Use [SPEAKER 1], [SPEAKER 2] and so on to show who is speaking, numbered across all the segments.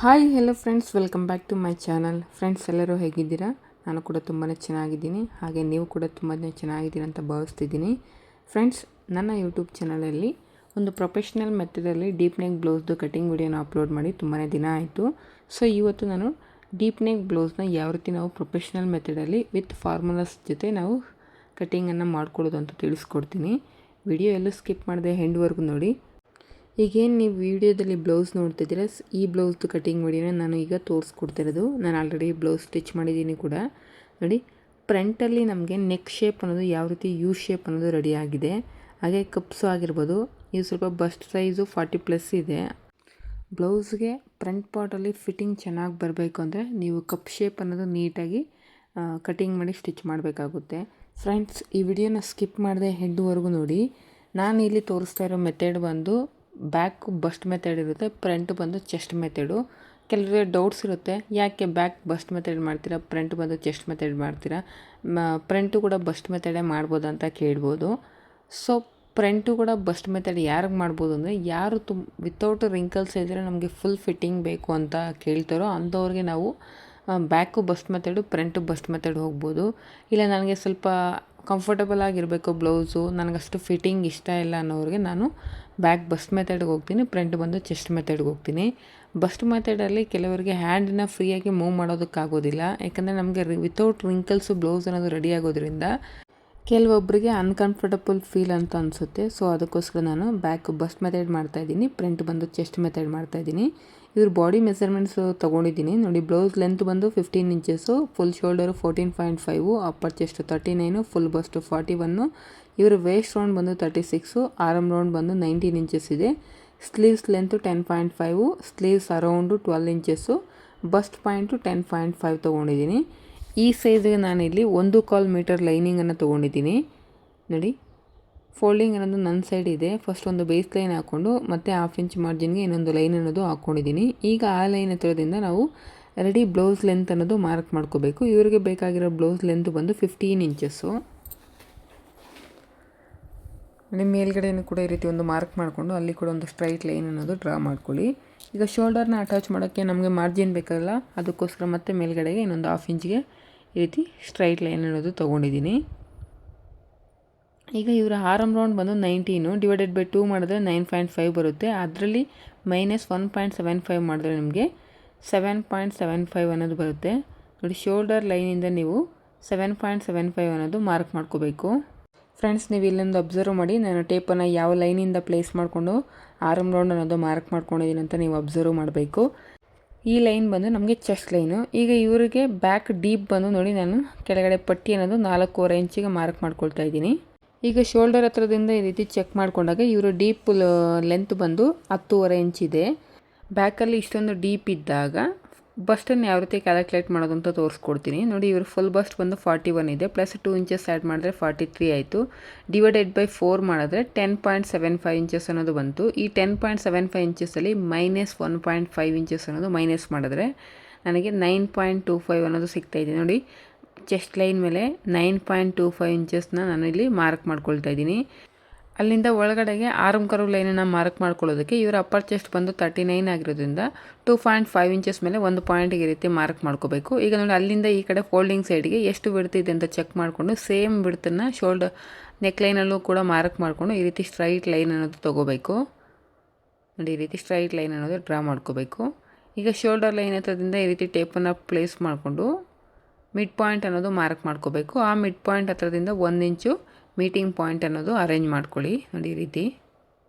[SPEAKER 1] Hi hello friends, welcome back to my channel. Friends, ಎಲ್ಲರೂ ಹೇಗಿದ್ದೀರಾ? ನಾನು ಕೂಡ ತುಂಬಾ ಚೆನ್ನಾಗಿದ್ದೀನಿ, ಹಾಗೆ ನೀವು ಕೂಡ ತುಂಬಾ ಚೆನ್ನಾಗಿದ್ದೀರಿ ಅಂತ ಭಾವಿಸ್ತಿದ್ದೀನಿ. ಫ್ರೆಂಡ್ಸ್, ನನ್ನ ಯೂಟ್ಯೂಬ್ ಚಾನಲಲ್ಲಿ ಒಂದು ಪ್ರೊಫೆಷ್ನಲ್ ಮೆಥಡಲ್ಲಿ ಡೀಪ್ ನೆಕ್ ಬ್ಲೌಸ್ದು ಕಟಿಂಗ್ ವಿಡಿಯೋನ ಅಪ್ಲೋಡ್ ಮಾಡಿ ತುಂಬಾ ದಿನ ಆಯಿತು. ಸೊ ಇವತ್ತು ನಾನು ಡೀಪ್ ನೆಕ್ ಬ್ಲೌಸ್ನ ಯಾವ ರೀತಿ ನಾವು ಪ್ರೊಫೆಷ್ನಲ್ ಮೆಥಡಲ್ಲಿ ವಿತ್ ಫಾರ್ಮುಲಾಸ್ ಜೊತೆ ನಾವು ಕಟಿಂಗನ್ನು ಮಾಡ್ಕೊಳ್ಳೋದು ಅಂತ ತಿಳಿಸ್ಕೊಡ್ತೀನಿ. ವಿಡಿಯೋ ಎಲ್ಲೂ ಸ್ಕಿಪ್ ಮಾಡದೆ ಎಂಡ್ವರೆಗೂ ನೋಡಿ. ಈಗೇನು ನೀವು ವಿಡಿಯೋದಲ್ಲಿ ಬ್ಲೌಸ್ ನೋಡ್ತಿದ್ದೀರ, ಈ ಬ್ಲೌಸ್ದು ಕಟಿಂಗ್ ವಿಡಿಯೋನ ನಾನು ಈಗ ತೋರಿಸ್ಕೊಡ್ತಿರೋದು. ನಾನು ಆಲ್ರೆಡಿ ಬ್ಲೌಸ್ ಸ್ಟಿಚ್ ಮಾಡಿದ್ದೀನಿ ಕೂಡ. ನೋಡಿ, ಫ್ರಂಟಲ್ಲಿ ನಮಗೆ ನೆಕ್ ಶೇಪ್ ಅನ್ನೋದು ಯಾವ ರೀತಿ ಯು ಶೇಪ್ ಅನ್ನೋದು ರೆಡಿ ಆಗಿದೆ. ಹಾಗೆ ಕಪ್ಸು ಆಗಿರ್ಬೋದು. ಇದು ಸ್ವಲ್ಪ ಬಸ್ಟ್ ಸೈಜು 40+ ಇದೆ. ಬ್ಲೌಸ್ಗೆ ಫ್ರಂಟ್ ಪಾರ್ಟಲ್ಲಿ ಫಿಟ್ಟಿಂಗ್ ಚೆನ್ನಾಗಿ ಬರಬೇಕು ಅಂದರೆ ನೀವು ಕಪ್ ಶೇಪ್ ಅನ್ನೋದು ನೀಟಾಗಿ ಕಟಿಂಗ್ ಮಾಡಿ ಸ್ಟಿಚ್ ಮಾಡಬೇಕಾಗುತ್ತೆ. ಫ್ರೆಂಡ್ಸ್, ಈ ವಿಡಿಯೋನ ಸ್ಕಿಪ್ ಮಾಡದೆ ಎಂಡ್ವರೆಗೂ ನೋಡಿ. ನಾನು ಇಲ್ಲಿ ತೋರಿಸ್ತಾ ಇರೋ ಮೆಥಡ್ ಬಂದು ಬ್ಯಾಕ್ ಬಸ್ಟ್ ಮೆಥಡ್ ಇರುತ್ತೆ, ಫ್ರಂಟ್ ಬಂದು ಚೆಸ್ಟ್ ಮೆಥಡು. ಕೆಲವರಿಗೆ ಡೌಟ್ಸ್ ಇರುತ್ತೆ, ಯಾಕೆ ಬ್ಯಾಕ್ ಬಸ್ಟ್ ಮೆಥಡ್ ಮಾಡ್ತೀರಾ, ಫ್ರಂಟ್ ಬಂದು ಚೆಸ್ಟ್ ಮೆಥಡ್ ಮಾಡ್ತೀರಾ, ಫ್ರಂಟು ಕೂಡ ಬಸ್ಟ್ ಮೆಥಡೇ ಮಾಡ್ಬೋದು ಅಂತ ಕೇಳ್ಬೋದು. ಸೊ ಫ್ರಂಟು ಕೂಡ ಬಸ್ಟ್ ಮೆಥಡ್ ಯಾರಿಗೆ ಮಾಡ್ಬೋದು ಅಂದರೆ, ಯಾರು ವಿತೌಟ್ ರಿಂಕಲ್ಸ್ ಇದ್ದರೆ ನಮಗೆ ಫುಲ್ ಫಿಟ್ಟಿಂಗ್ ಬೇಕು ಅಂತ ಕೇಳ್ತಾರೋ ಅಂಥವ್ರಿಗೆ ನಾವು back bust method, front bust method ಹೋಗ್ಬೋದು. ಇಲ್ಲ ನನಗೆ ಸ್ವಲ್ಪ ಕಂಫರ್ಟಬಲ್ ಆಗಿರಬೇಕು ಬ್ಲೌಸು, ನನಗಷ್ಟು ಫಿಟ್ಟಿಂಗ್ ಇಷ್ಟ ಇಲ್ಲ ಅನ್ನೋರಿಗೆ ನಾನು ಬ್ಯಾಕ್ ಬಸ್ಟ್ ಮೆಥಡ್ಗೆ ಹೋಗ್ತೀನಿ, ಫ್ರಂಟ್ ಬಂದು ಚೆಸ್ಟ್ ಮೆಥಡ್ಗೆ ಹೋಗ್ತೀನಿ. ಬಸ್ಟ್ ಮೆಥಡಲ್ಲಿ ಕೆಲವರಿಗೆ ಹ್ಯಾಂಡನ್ನ ಫ್ರೀಯಾಗಿ ಮೂವ್ ಮಾಡೋದಕ್ಕಾಗೋದಿಲ್ಲ, ಯಾಕಂದರೆ ನಮಗೆ ವಿತೌಟ್ ರಿಂಕಲ್ಸು ಬ್ಲೌಸ್ ಅನ್ನೋದು ರೆಡಿ ಆಗೋದ್ರಿಂದ ಕೆಲವೊಬ್ಬರಿಗೆ ಅನ್ಕಂಫರ್ಟಬಲ್ ಫೀಲ್ ಅಂತ ಅನಿಸುತ್ತೆ. ಸೊ ಅದಕ್ಕೋಸ್ಕರ ನಾನು ಬ್ಯಾಕ್ ಬಸ್ಟ್ ಮೆಥಡ್ ಮಾಡ್ತಾಯಿದ್ದೀನಿ, ಫ್ರಂಟ್ ಬಂದು ಚೆಸ್ಟ್ ಮೆಥಡ್ ಮಾಡ್ತಾಯಿದ್ದೀನಿ. ಇವ್ರ ಬಾಡಿ ಮೆಸರ್ಮೆಂಟ್ಸು ತೊಗೊಂಡಿದ್ದೀನಿ ನೋಡಿ. ಬ್ಲೌಸ್ ಲೆಂತ್ ಬಂದು 15 inches, full shoulder 14.5, upper chest 39, full bust 41. ಇವರ ವೇಸ್ಟ್ ರೌಂಡ್ ಬಂದು 36, ಆರ್ಮ್ ರೌಂಡ್ ಬಂದು 19 ಇಂಚಸ್ ಇದೆ. Sleeves length 10.5, sleeves around 12 inches, bust point 10.5 ತೊಗೊಂಡಿದ್ದೀನಿ. ಈ ಸೈಜಿಗೆ ನಾನಿಲ್ಲಿ 1.25 ಮೀಟರ್ ಲೈನಿಂಗನ್ನು ತೊಗೊಂಡಿದ್ದೀನಿ ನೋಡಿ. ಫೋಲ್ಡಿಂಗ್ ಅನ್ನೋದು ನನ್ನ ಸೈಡ್ ಇದೆ. ಫಸ್ಟ್ ಒಂದು ಬೇಸ್ ಲೈನ್ ಹಾಕ್ಕೊಂಡು ಮತ್ತೆ 1/2 ಇಂಚ್ ಮಾರ್ಜಿನ್ಗೆ ಇನ್ನೊಂದು ಲೈನ್ ಅನ್ನೋದು ಹಾಕ್ಕೊಂಡಿದ್ದೀನಿ. ಈಗ ಆ ಲೈನ್ ಹತ್ರದಿಂದ ನಾವು ರೆಡಿ ಬ್ಲೌಸ್ ಲೆಂತ್ ಅನ್ನೋದು ಮಾರ್ಕ್ ಮಾಡ್ಕೋಬೇಕು. ಇವರಿಗೆ ಬೇಕಾಗಿರೋ ಬ್ಲೌಸ್ ಲೆಂತ್ ಬಂದು 15 ಇಂಚಸ್ಸು. ನಿಮ್ಮ ಮೇಲ್ಗಡೆಯೂ ಕೂಡ ಈ ರೀತಿ ಒಂದು ಮಾರ್ಕ್ ಮಾಡಿಕೊಂಡು ಅಲ್ಲಿ ಕೂಡ ಒಂದು ಸ್ಟ್ರೈಟ್ ಲೈನ್ ಅನ್ನೋದು ಡ್ರಾ ಮಾಡ್ಕೊಳ್ಳಿ. ಈಗ ಶೋಲ್ಡರ್ನ ಅಟ್ಯಾಚ್ ಮಾಡೋಕ್ಕೆ ನಮಗೆ ಮಾರ್ಜಿನ್ ಬೇಕಲ್ಲ, ಅದಕ್ಕೋಸ್ಕರ ಮತ್ತೆ ಮೇಲ್ಗಡೆಗೆ ಇನ್ನೊಂದು 1/2 ಇಂಚ್ಗೆ ಈ ರೀತಿ ಸ್ಟ್ರೈಟ್ ಲೈನ್ ಅನ್ನೋದು ತೊಗೊಂಡಿದ್ದೀನಿ. ಈಗ ಇವರ ಆರ್ಮ್ ರೌಂಡ್ ಬಂದು 19 ಡಿವೈಡೆಡ್ ಬೈ 2 ಮಾಡಿದ್ರೆ 9.5 ಬರುತ್ತೆ. ಅದರಲ್ಲಿ -1.75 ಮಾಡಿದ್ರೆ ನಿಮಗೆ 7.75 ಅನ್ನೋದು ಬರುತ್ತೆ ನೋಡಿ. ಶೋಲ್ಡರ್ ಲೈನಿಂದ ನೀವು 7.75 ಅನ್ನೋದು ಮಾರ್ಕ್ ಮಾಡ್ಕೋಬೇಕು. ಫ್ರೆಂಡ್ಸ್, ನೀವು ಇಲ್ಲೊಂದು ಅಬ್ಸರ್ವ್ ಮಾಡಿ, ನಾನು ಟೇಪನ್ನು ಯಾವ ಲೈನಿಂದ ಪ್ಲೇಸ್ ಮಾಡಿಕೊಂಡು ಆರ್ಮ್ ರೌಂಡ್ ಅನ್ನೋದು ಮಾರ್ಕ್ ಮಾಡ್ಕೊಂಡಿದ್ದೀನಿ ಅಂತ ನೀವು ಅಬ್ಸರ್ವ್ ಮಾಡಬೇಕು. ಈ ಲೈನ್ ಬಂದು ನಮಗೆ ಚೆಸ್ಟ್ ಲೈನು. ಈಗ ಇವರಿಗೆ ಬ್ಯಾಕ್ ಡೀಪ್ ಬಂದು ನೋಡಿ, ನಾನು ಕೆಳಗಡೆ ಪಟ್ಟಿ ಅನ್ನೋದು 4.25 ಇಂಚಿಗೆ ಮಾರ್ಕ್ ಮಾಡ್ಕೊಳ್ತಾ ಇದ್ದೀನಿ. ಈಗ ಶೋಲ್ಡರ್ ಹತ್ರದಿಂದ ಈ ರೀತಿ ಚೆಕ್ ಮಾಡಿಕೊಂಡಾಗ ಇವರು ಡೀಪ್ ಲೆಂತ್ ಬಂದು 10.25 ಇಂಚ್ ಇದೆ. ಬ್ಯಾಕಲ್ಲಿ ಇಷ್ಟೊಂದು ಡೀಪ್ ಇದ್ದಾಗ ಬಸ್ಟನ್ನು ಯಾವ ರೀತಿ ಕ್ಯಾಲ್ಕುಲೇಟ್ ಮಾಡೋದು ಅಂತ ತೋರಿಸ್ಕೊಡ್ತೀನಿ ನೋಡಿ. ಇವರು ಫುಲ್ ಬಸ್ಟ್ ಬಂದು 41 ಇದೆ, ಪ್ಲಸ್ 2 ಇಂಚಸ್ ಆ್ಯಡ್ ಮಾಡಿದ್ರೆ 43 ಆಯಿತು. ಡಿವೈಡೆಡ್ ಬೈ 4 ಮಾಡಿದ್ರೆ 10.75 ಇಂಚಸ್ ಅನ್ನೋದು ಬಂತು. ಈ 10.75 ಇಂಚಸ್ಸಲ್ಲಿ -1.5 ಇಂಚಸ್ ಅನ್ನೋದು ಮೈನಸ್ ಮಾಡಿದ್ರೆ ನನಗೆ 9.25 ಅನ್ನೋದು ಸಿಗ್ತಾಯಿದೆ ನೋಡಿ. ಚೆಸ್ಟ್ ಲೈನ್ ಮೇಲೆ 9.25 ಇಂಚಸ್ನ ನಾನು ಇಲ್ಲಿ ಮಾರ್ಕ್ ಮಾಡ್ಕೊಳ್ತಾ ಇದ್ದೀನಿ. ಅಲ್ಲಿಂದ ಒಳಗಡೆಗೆ ಆರ್ಮ್ ಕರ್ವ್ ಲೈನನ್ನು ಮಾರ್ಕ್ ಮಾಡ್ಕೊಳ್ಳೋದಕ್ಕೆ ಇವರ ಅಪ್ಪರ್ ಚೆಸ್ಟ್ ಬಂದು 39 ಆಗಿರೋದ್ರಿಂದ 2.5 ಇಂಚಸ್ ಮೇಲೆ ಒಂದು ಪಾಯಿಂಟಿಗೆ ಈ ರೀತಿ ಮಾರ್ಕ್ ಮಾಡ್ಕೋಬೇಕು. ಈಗ ನೋಡಿ, ಅಲ್ಲಿಂದ ಈ ಕಡೆ ಫೋಲ್ಡಿಂಗ್ ಸೈಡ್ಗೆ ಎಷ್ಟು ಬಿಡ್ತಿದೆ ಅಂತ ಚೆಕ್ ಮಾಡಿಕೊಂಡು ಸೇಮ್ ಬಿಡ್ತನ್ನು ಶೋಲ್ಡರ್ ನೆಕ್ ಲೈನಲ್ಲೂ ಕೂಡ ಮಾರ್ಕ್ ಮಾಡಿಕೊಂಡು ಈ ರೀತಿ ಸ್ಟ್ರೈಟ್ ಲೈನ್ ಅನ್ನೋದು ತೊಗೋಬೇಕು ನೋಡಿ. ಈ ರೀತಿ ಸ್ಟ್ರೈಟ್ ಲೈನ್ ಅನ್ನೋದು ಡ್ರಾ ಮಾಡ್ಕೋಬೇಕು. ಈಗ ಶೋಲ್ಡರ್ ಲೈನ್ ಹತ್ರದಿಂದ ಈ ರೀತಿ ಟೇಪನ್ನು ಪ್ಲೇಸ್ ಮಾಡಿಕೊಂಡು ಮಿಡ್ ಪಾಯಿಂಟ್ ಅನ್ನೋದು ಮಾರ್ಕ್ ಮಾಡ್ಕೋಬೇಕು. ಆ ಮಿಡ್ ಪಾಯಿಂಟ್ ಹತ್ರದಿಂದ 1 ಇಂಚು ಮೀಟಿಂಗ್ ಪಾಯಿಂಟ್ ಅನ್ನೋದು ಅರೇಂಜ್ ಮಾಡ್ಕೊಳ್ಳಿ ನೋಡಿ ಈ ರೀತಿ.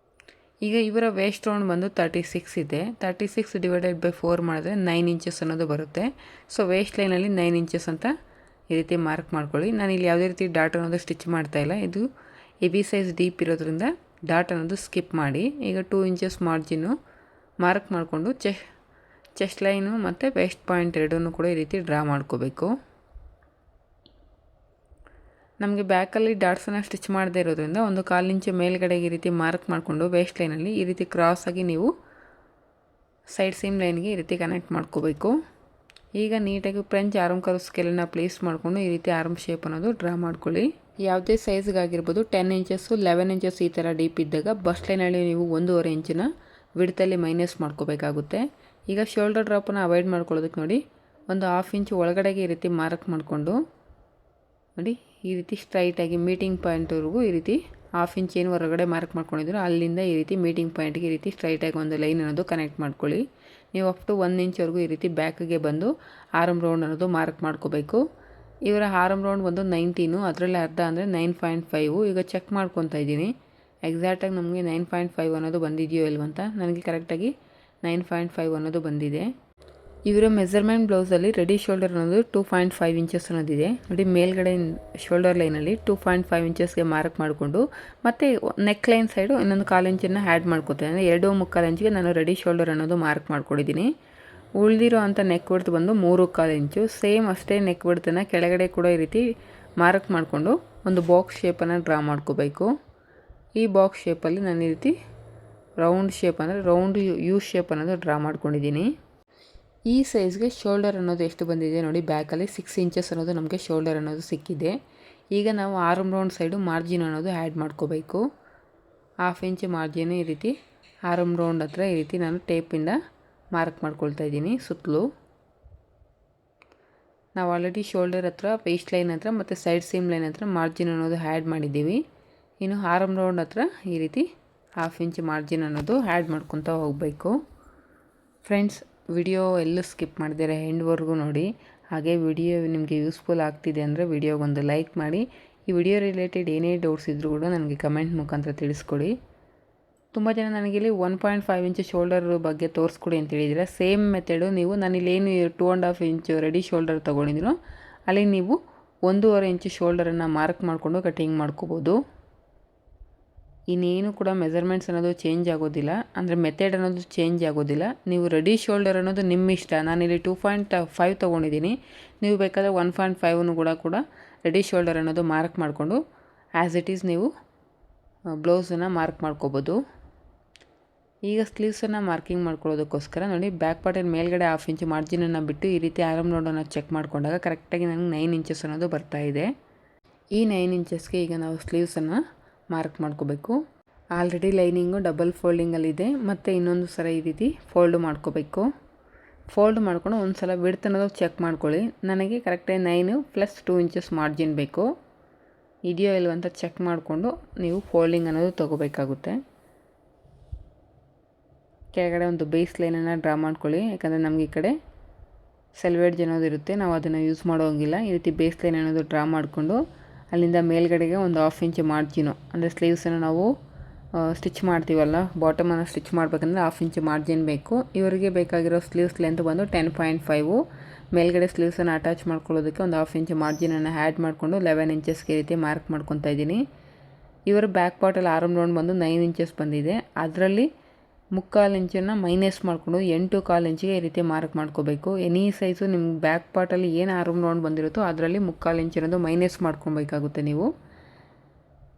[SPEAKER 1] ಈಗ ಇವರ ವೇಸ್ಟ್ ರೌಂಡ್ ಬಂದು 36 ಇದೆ. 36 ಡಿವೈಡೆಡ್ ಬೈ 4 ಮಾಡಿದ್ರೆ 9 ಇಂಚಸ್ ಅನ್ನೋದು ಬರುತ್ತೆ. ಸೊ ವೇಸ್ಟ್ ಲೈನಲ್ಲಿ 9 ಇಂಚಸ್ ಅಂತ ಈ ರೀತಿ ಮಾರ್ಕ್ ಮಾಡ್ಕೊಳ್ಳಿ. ನಾನು ಇಲ್ಲಿ ಯಾವುದೇ ರೀತಿ ಡಾಟ್ ಅನ್ನೋದು ಸ್ಟಿಚ್ ಮಾಡ್ತಾಯಿಲ್ಲ, ಇದು ಹೆವಿ ಸೈಜ್ ಡೀಪ್ ಇರೋದ್ರಿಂದ ಡಾಟ್ ಅನ್ನೋದು ಸ್ಕಿಪ್ ಮಾಡಿ. ಈಗ 2 ಇಂಚಸ್ ಮಾರ್ಜಿನ್ನು ಮಾರ್ಕ್ ಮಾಡಿಕೊಂಡು ಚೆಸ್ಟ್ ಲೈನು ಮತ್ತು ವೇಸ್ಟ್ ಪಾಯಿಂಟ್ ಎರಡನ್ನೂ ಕೂಡ ಈ ರೀತಿ ಡ್ರಾ ಮಾಡ್ಕೋಬೇಕು. ನಮಗೆ ಬ್ಯಾಕಲ್ಲಿ ಡಾಟ್ಸನ್ನು ಸ್ಟಿಚ್ ಮಾಡದೇ ಇರೋದ್ರಿಂದ 1/4 ಇಂಚು ಮೇಲ್ಗಡೆಗೆ ಈ ರೀತಿ ಮಾರ್ಕ್ ಮಾಡಿಕೊಂಡು ವೇಸ್ಟ್ ಲೈನಲ್ಲಿ ಈ ರೀತಿ ಕ್ರಾಸಾಗಿ ನೀವು ಸೈಡ್ ಸೀಮ್ ಲೈನ್ಗೆ ಈ ರೀತಿ ಕನೆಕ್ಟ್ ಮಾಡ್ಕೋಬೇಕು. ಈಗ ನೀಟಾಗಿ ಫ್ರೆಂಚ್ ಆರ್ಮ್ ಕರ್ವ್ ಸ್ಕೇಲನ್ನು ಪ್ಲೇಸ್ ಮಾಡಿಕೊಂಡು ಈ ರೀತಿ ಆರ್ಮ್ ಶೇಪ್ ಅನ್ನೋದು ಡ್ರಾ ಮಾಡ್ಕೊಳ್ಳಿ. ಯಾವುದೇ ಸೈಜ್ಗಾಗಿರ್ಬೋದು 10 ಇಂಚಸ್ಸು 11 ಇಂಚಸ್ ಈ ಥರ ಡೀಪ್ ಇದ್ದಾಗ ಬಸ್ಟ್ ಲೈನಲ್ಲಿ ನೀವು 1.5 ಇಂಚಿನ ವಿಡ್ತಲ್ಲಿ ಮೈನಸ್ ಮಾಡ್ಕೋಬೇಕಾಗುತ್ತೆ. ಈಗ ಶೋಲ್ಡರ್ ಡ್ರಾಪನ್ನು ಅವಾಯ್ಡ್ ಮಾಡ್ಕೊಳ್ಳೋದಕ್ಕೆ ನೋಡಿ ಒಂದು 1/2 ಇಂಚ್ ಒಳಗಡೆಗೆ ಈ ರೀತಿ ಮಾರ್ಕ್ ಮಾಡಿಕೊಂಡು ನೋಡಿ ಈ ರೀತಿ ಸ್ಟ್ರೈಟಾಗಿ ಮೀಟಿಂಗ್ ಪಾಯಿಂಟ್ವರೆಗೂ ಈ ರೀತಿ 1/2 ಇಂಚ್ ಏನು ಹೊರಗಡೆ ಮಾರ್ಕ್ ಮಾಡ್ಕೊಂಡಿದ್ರು ಅಲ್ಲಿಂದ ಈ ರೀತಿ ಮೀಟಿಂಗ್ ಪಾಯಿಂಟ್ಗೆ ಈ ರೀತಿ ಸ್ಟ್ರೈಟಾಗಿ ಒಂದು ಲೈನ್ ಅನ್ನೋದು ಕನೆಕ್ಟ್ ಮಾಡ್ಕೊಳ್ಳಿ. ನೀವು ಅಪ್ ಟು 1 ಇಂಚ್ವರೆಗೂ ಈ ರೀತಿ ಬ್ಯಾಕ್ಗೆ ಬಂದು ಆರ್ಮ್ ರೌಂಡ್ ಅನ್ನೋದು ಮಾರ್ಕ್ ಮಾಡ್ಕೋಬೇಕು. ಇವರ ಆರ್ಮ್ ರೌಂಡ್ ಬಂದು 19, ಅದರಲ್ಲಿ ಅರ್ಧ ಅಂದರೆ 9.5. ಈಗ ಚೆಕ್ ಮಾಡ್ಕೊತಾ ಇದ್ದೀನಿ ಎಕ್ಸಾಕ್ಟಾಗಿ ನಮಗೆ 9.5 ಅನ್ನೋದು ಬಂದಿದೆಯೋ ಇಲ್ವಂತ. ನನಗೆ ಕರೆಕ್ಟಾಗಿ 9.5 ಅನ್ನೋದು ಬಂದಿದೆ. ಇವರ ಮೆಜರ್ಮೆಂಟ್ ಬ್ಲೌಸಲ್ಲಿ ರೆಡಿ ಶೋಲ್ಡರ್ ಅನ್ನೋದು 2.5 ಇಂಚಸ್ ಅನ್ನೋದಿದೆ ನೋಡಿ. ಮೇಲ್ಗಡೆ ಶೋಲ್ಡರ್ ಲೈನಲ್ಲಿ 2.5 ಇಂಚಸ್ಗೆ ಮಾರ್ಕ್ ಮಾಡಿಕೊಂಡು ಮತ್ತು ನೆಕ್ ಲೈನ್ ಸೈಡು ಇನ್ನೊಂದು 1/4 ಇಂಚನ್ನು ಆ್ಯಡ್ ಮಾಡ್ಕೊತೀನಿ. ಅಂದರೆ 2.25 ಇಂಚಿಗೆ ನಾನು ರೆಡಿ ಶೋಲ್ಡರ್ ಅನ್ನೋದು ಮಾರ್ಕ್ ಮಾಡ್ಕೊಂಡಿದ್ದೀನಿ. ಉಳಿದಿರೋ ಅಂಥ ನೆಕ್ ಬಿಡ್ತು ಬಂದು 3.25 ಇಂಚು. ಸೇಮ್ ಅಷ್ಟೇ ನೆಕ್ ಬಿಡ್ತನ್ನ ಕೆಳಗಡೆ ಕೂಡ ಈ ರೀತಿ ಮಾರ್ಕ್ ಮಾಡಿಕೊಂಡು ಒಂದು ಬಾಕ್ಸ್ ಶೇಪನ್ನು ಡ್ರಾ ಮಾಡ್ಕೋಬೇಕು. ಈ ಬಾಕ್ಸ್ ಶೇಪಲ್ಲಿ ನಾನು ಈ ರೀತಿ ರೌಂಡ್ ಶೇಪ್ ಅಂದರೆ ರೌಂಡ್ ಯು ಶೇಪ್ ಅನ್ನೋದು ಡ್ರಾ ಮಾಡ್ಕೊಂಡಿದ್ದೀನಿ. ಈ ಸೈಜ್ಗೆ ಶೋಲ್ಡರ್ ಅನ್ನೋದು ಎಷ್ಟು ಬಂದಿದೆ ನೋಡಿ. ಬ್ಯಾಕಲ್ಲಿ 6 ಇಂಚಸ್ ಅನ್ನೋದು ನಮಗೆ ಶೋಲ್ಡರ್ ಅನ್ನೋದು ಸಿಕ್ಕಿದೆ. ಈಗ ನಾವು ಆರ್ಮ್ ರೌಂಡ್ ಸೈಡು ಮಾರ್ಜಿನ್ ಅನ್ನೋದು ಆ್ಯಡ್ ಮಾಡ್ಕೋಬೇಕು. 1/2 ಇಂಚ್ ಮಾರ್ಜಿನ್ ಈ ರೀತಿ ಆರ್ಮ್ ರೌಂಡ್ ಹತ್ರ ಈ ರೀತಿ ನಾನು ಟೇಪಿಂದ ಮಾರ್ಕ್ ಮಾಡ್ಕೊಳ್ತಾ ಇದ್ದೀನಿ ಸುತ್ತಲೂ. ನಾವು ಆಲ್ರೆಡಿ ಶೋಲ್ಡರ್ ಹತ್ರ, ವೇಸ್ಟ್ ಲೈನ್ ಹತ್ರ ಮತ್ತು ಸೈಡ್ ಸೀಮ್ ಲೈನ್ ಹತ್ರ ಮಾರ್ಜಿನ್ ಅನ್ನೋದು ಆ್ಯಡ್ ಮಾಡಿದ್ದೀವಿ. ಇನ್ನು ಆರ್ಮ್ ರೌಂಡ್ ಹತ್ರ ಈ ರೀತಿ 1/2 ಇಂಚ್ ಮಾರ್ಜಿನ್ ಅನ್ನೋದು ಆ್ಯಡ್ ಮಾಡ್ಕೊತಾ ಹೋಗಬೇಕು. ಫ್ರೆಂಡ್ಸ್, ವಿಡಿಯೋ ಎಲ್ಲೂ ಸ್ಕಿಪ್ ಮಾಡಿದರೆ ಎಂಡ್ವರೆಗೂ ನೋಡಿ. ಹಾಗೆ ವಿಡಿಯೋ ನಿಮಗೆ ಯೂಸ್ಫುಲ್ ಆಗ್ತಿದೆ ಅಂದರೆ ವಿಡಿಯೋಗೊಂದು ಲೈಕ್ ಮಾಡಿ. ಈ ವಿಡಿಯೋ ರಿಲೇಟೆಡ್ ಏನೇ ಡೌಟ್ಸ್ ಇದ್ದರೂ ಕೂಡ ನನಗೆ ಕಮೆಂಟ್ ಮುಖಾಂತರ ತಿಳಿಸ್ಕೊಡಿ. ತುಂಬ ಜನ ನನಗಿಲ್ಲಿ 1.5 ಇಂಚ್ ಶೋಲ್ಡರ್ ಬಗ್ಗೆ ತೋರಿಸ್ಕೊಡಿ ಅಂತ ಹೇಳಿದರೆ, ಸೇಮ್ ಮೆಥಡು ನೀವು ನಾನಿಲ್ಲೇನು 2.5 ಇಂಚ್ ರೆಡಿ ಶೋಲ್ಡರ್ ತೊಗೊಂಡಿದ್ದೀನೋ ಅಲ್ಲಿ ನೀವು 1.5 ಇಂಚ್ ಶೋಲ್ಡರನ್ನು ಮಾರ್ಕ್ ಮಾಡಿಕೊಂಡು ಕಟಿಂಗ್ ಮಾಡ್ಕೋಬೋದು. ಇನ್ನೇನು ಕೂಡ ಮೆಜರ್ಮೆಂಟ್ಸ್ ಅನ್ನೋದು ಚೇಂಜ್ ಆಗೋದಿಲ್ಲ, ಅಂದರೆ ಮೆಥಡ್ ಅನ್ನೋದು ಚೇಂಜ್ ಆಗೋದಿಲ್ಲ. ನೀವು ರೆಡಿ ಶೋಲ್ಡರ್ ಅನ್ನೋದು ನಿಮ್ಮ ಇಷ್ಟ. ನಾನಿಲ್ಲಿ 2.5 ತೊಗೊಂಡಿದ್ದೀನಿ. ನೀವು ಬೇಕಾದರೆ 1.5 ಕೂಡ ರೆಡಿ ಶೋಲ್ಡರ್ ಅನ್ನೋದು ಮಾರ್ಕ್ ಮಾಡಿಕೊಂಡು ಆ್ಯಸ್ ಇಟ್ ಈಸ್ ನೀವು ಬ್ಲೌಸನ್ನು ಮಾರ್ಕ್ ಮಾಡ್ಕೋಬೋದು. ಈಗ ಸ್ಲೀವ್ಸನ್ನು ಮಾರ್ಕಿಂಗ್ ಮಾಡ್ಕೊಳ್ಳೋದಕ್ಕೋಸ್ಕರ ನೋಡಿ, ಬ್ಯಾಕ್ ಪಾರ್ಟಲ್ಲಿ ಮೇಲ್ಗಡೆ 1/2 ಇಂಚ್ ಮಾರ್ಜಿನನ್ನು ಬಿಟ್ಟು ಈ ರೀತಿ ಆರ್ಮ್ ರೌಂಡನ್ನು ಚೆಕ್ ಮಾಡಿಕೊಂಡಾಗ ಕರೆಕ್ಟಾಗಿ ನನಗೆ 9 ಇಂಚಸ್ ಅನ್ನೋದು ಬರ್ತಾಯಿದೆ. ಈ 9 ಇಂಚಸ್ಗೆ ಈಗ ನಾವು ಸ್ಲೀವ್ಸನ್ನು ಮಾರ್ಕ್ ಮಾಡ್ಕೋಬೇಕು. ಆಲ್ರೆಡಿ ಲೈನಿಂಗು ಡಬಲ್ ಫೋಲ್ಡಿಂಗಲ್ಲಿದೆ ಮತ್ತು ಇನ್ನೊಂದು ಸಲ ಈ ರೀತಿ ಫೋಲ್ಡ್ ಮಾಡ್ಕೋಬೇಕು. ಫೋಲ್ಡ್ ಮಾಡ್ಕೊಂಡು ಒಂದು ಸಲ ವಿಡ್ತ್ ಅನ್ನೋದು ಚೆಕ್ ಮಾಡ್ಕೊಳ್ಳಿ. ನನಗೆ ಕರೆಕ್ಟಾಗಿ 9 + 2 ಇಂಚಸ್ ಮಾರ್ಜಿನ್ ಬೇಕು. ಇದೆಯೋ ಇಲ್ವ ಅಂತ ಚೆಕ್ ಮಾಡಿಕೊಂಡು ನೀವು ಫೋಲ್ಡಿಂಗ್ ಅನ್ನೋದು ತೊಗೋಬೇಕಾಗುತ್ತೆ. ಕೆಳಗಡೆ ಒಂದು ಬೇಸ್ ಲೈನನ್ನು ಡ್ರಾ ಮಾಡ್ಕೊಳ್ಳಿ. ಯಾಕಂದರೆ ನಮಗೆ ಈ ಕಡೆ ಸೆಲ್ವೇಡ್ಜ್ ಅನ್ನೋದು ಇರುತ್ತೆ, ನಾವು ಅದನ್ನು ಯೂಸ್ ಮಾಡೋಂಗಿಲ್ಲ. ಈ ರೀತಿ ಬೇಸ್ ಲೈನ್ ಅನ್ನೋದು ಡ್ರಾ ಮಾಡಿಕೊಂಡು ಅಲ್ಲಿಂದ ಮೇಲ್ಗಡೆಗೆ ಒಂದು 1/2 ಇಂಚ್ ಮಾರ್ಜಿನು, ಅಂದರೆ ಸ್ಲೀವ್ಸನ್ನು ನಾವು ಸ್ಟಿಚ್ ಮಾಡ್ತೀವಲ್ಲ, ಬಾಟಮನ್ನು ಸ್ಟಿಚ್ ಮಾಡಬೇಕಂದ್ರೆ 1/2 ಇಂಚ್ ಮಾರ್ಜಿನ್ ಬೇಕು. ಇವರಿಗೆ ಬೇಕಾಗಿರೋ ಸ್ಲೀವ್ಸ್ ಲೆಂತ್ ಬಂದು 10.5. ಮೇಲ್ಗಡೆ ಸ್ಲೀವ್ಸನ್ನು ಅಟ್ಯಾಚ್ ಮಾಡ್ಕೊಳ್ಳೋದಕ್ಕೆ ಒಂದು 1/2 ಇಂಚ್ ಮಾರ್ಜಿನನ್ನು ಆ್ಯಡ್ ಮಾಡಿಕೊಂಡು 11 ಇಂಚಸ್ಗೆ ಈ ರೀತಿ ಮಾರ್ಕ್ ಮಾಡ್ಕೊತಾ ಇದ್ದೀನಿ. ಇವರ ಬ್ಯಾಕ್ ಪಾರ್ಟಲ್ಲಿ ಆರ್ಮ್ ರೌಂಡ್ ಬಂದು 9 ಇಂಚಸ್ ಬಂದಿದೆ. ಅದರಲ್ಲಿ 3/4 ಇಂಚನ್ನು ಮೈನಸ್ ಮಾಡಿಕೊಂಡು 8.25 ಇಂಚಿಗೆ ಈ ರೀತಿ ಮಾರ್ಕ್ ಮಾಡ್ಕೋಬೇಕು. ಎನಿ ಸೈಜು ನಿಮ್ಮ ಬ್ಯಾಕ್ ಪಾರ್ಟಲ್ಲಿ ಏನು ಆರ್ಮ್ ರೌಂಡ್ ಬಂದಿರುತ್ತೋ ಅದರಲ್ಲಿ 3/4 ಇಂಚ್ ಅನ್ನೋದು ಮೈನಸ್ ಮಾಡ್ಕೊಬೇಕಾಗುತ್ತೆ ನೀವು.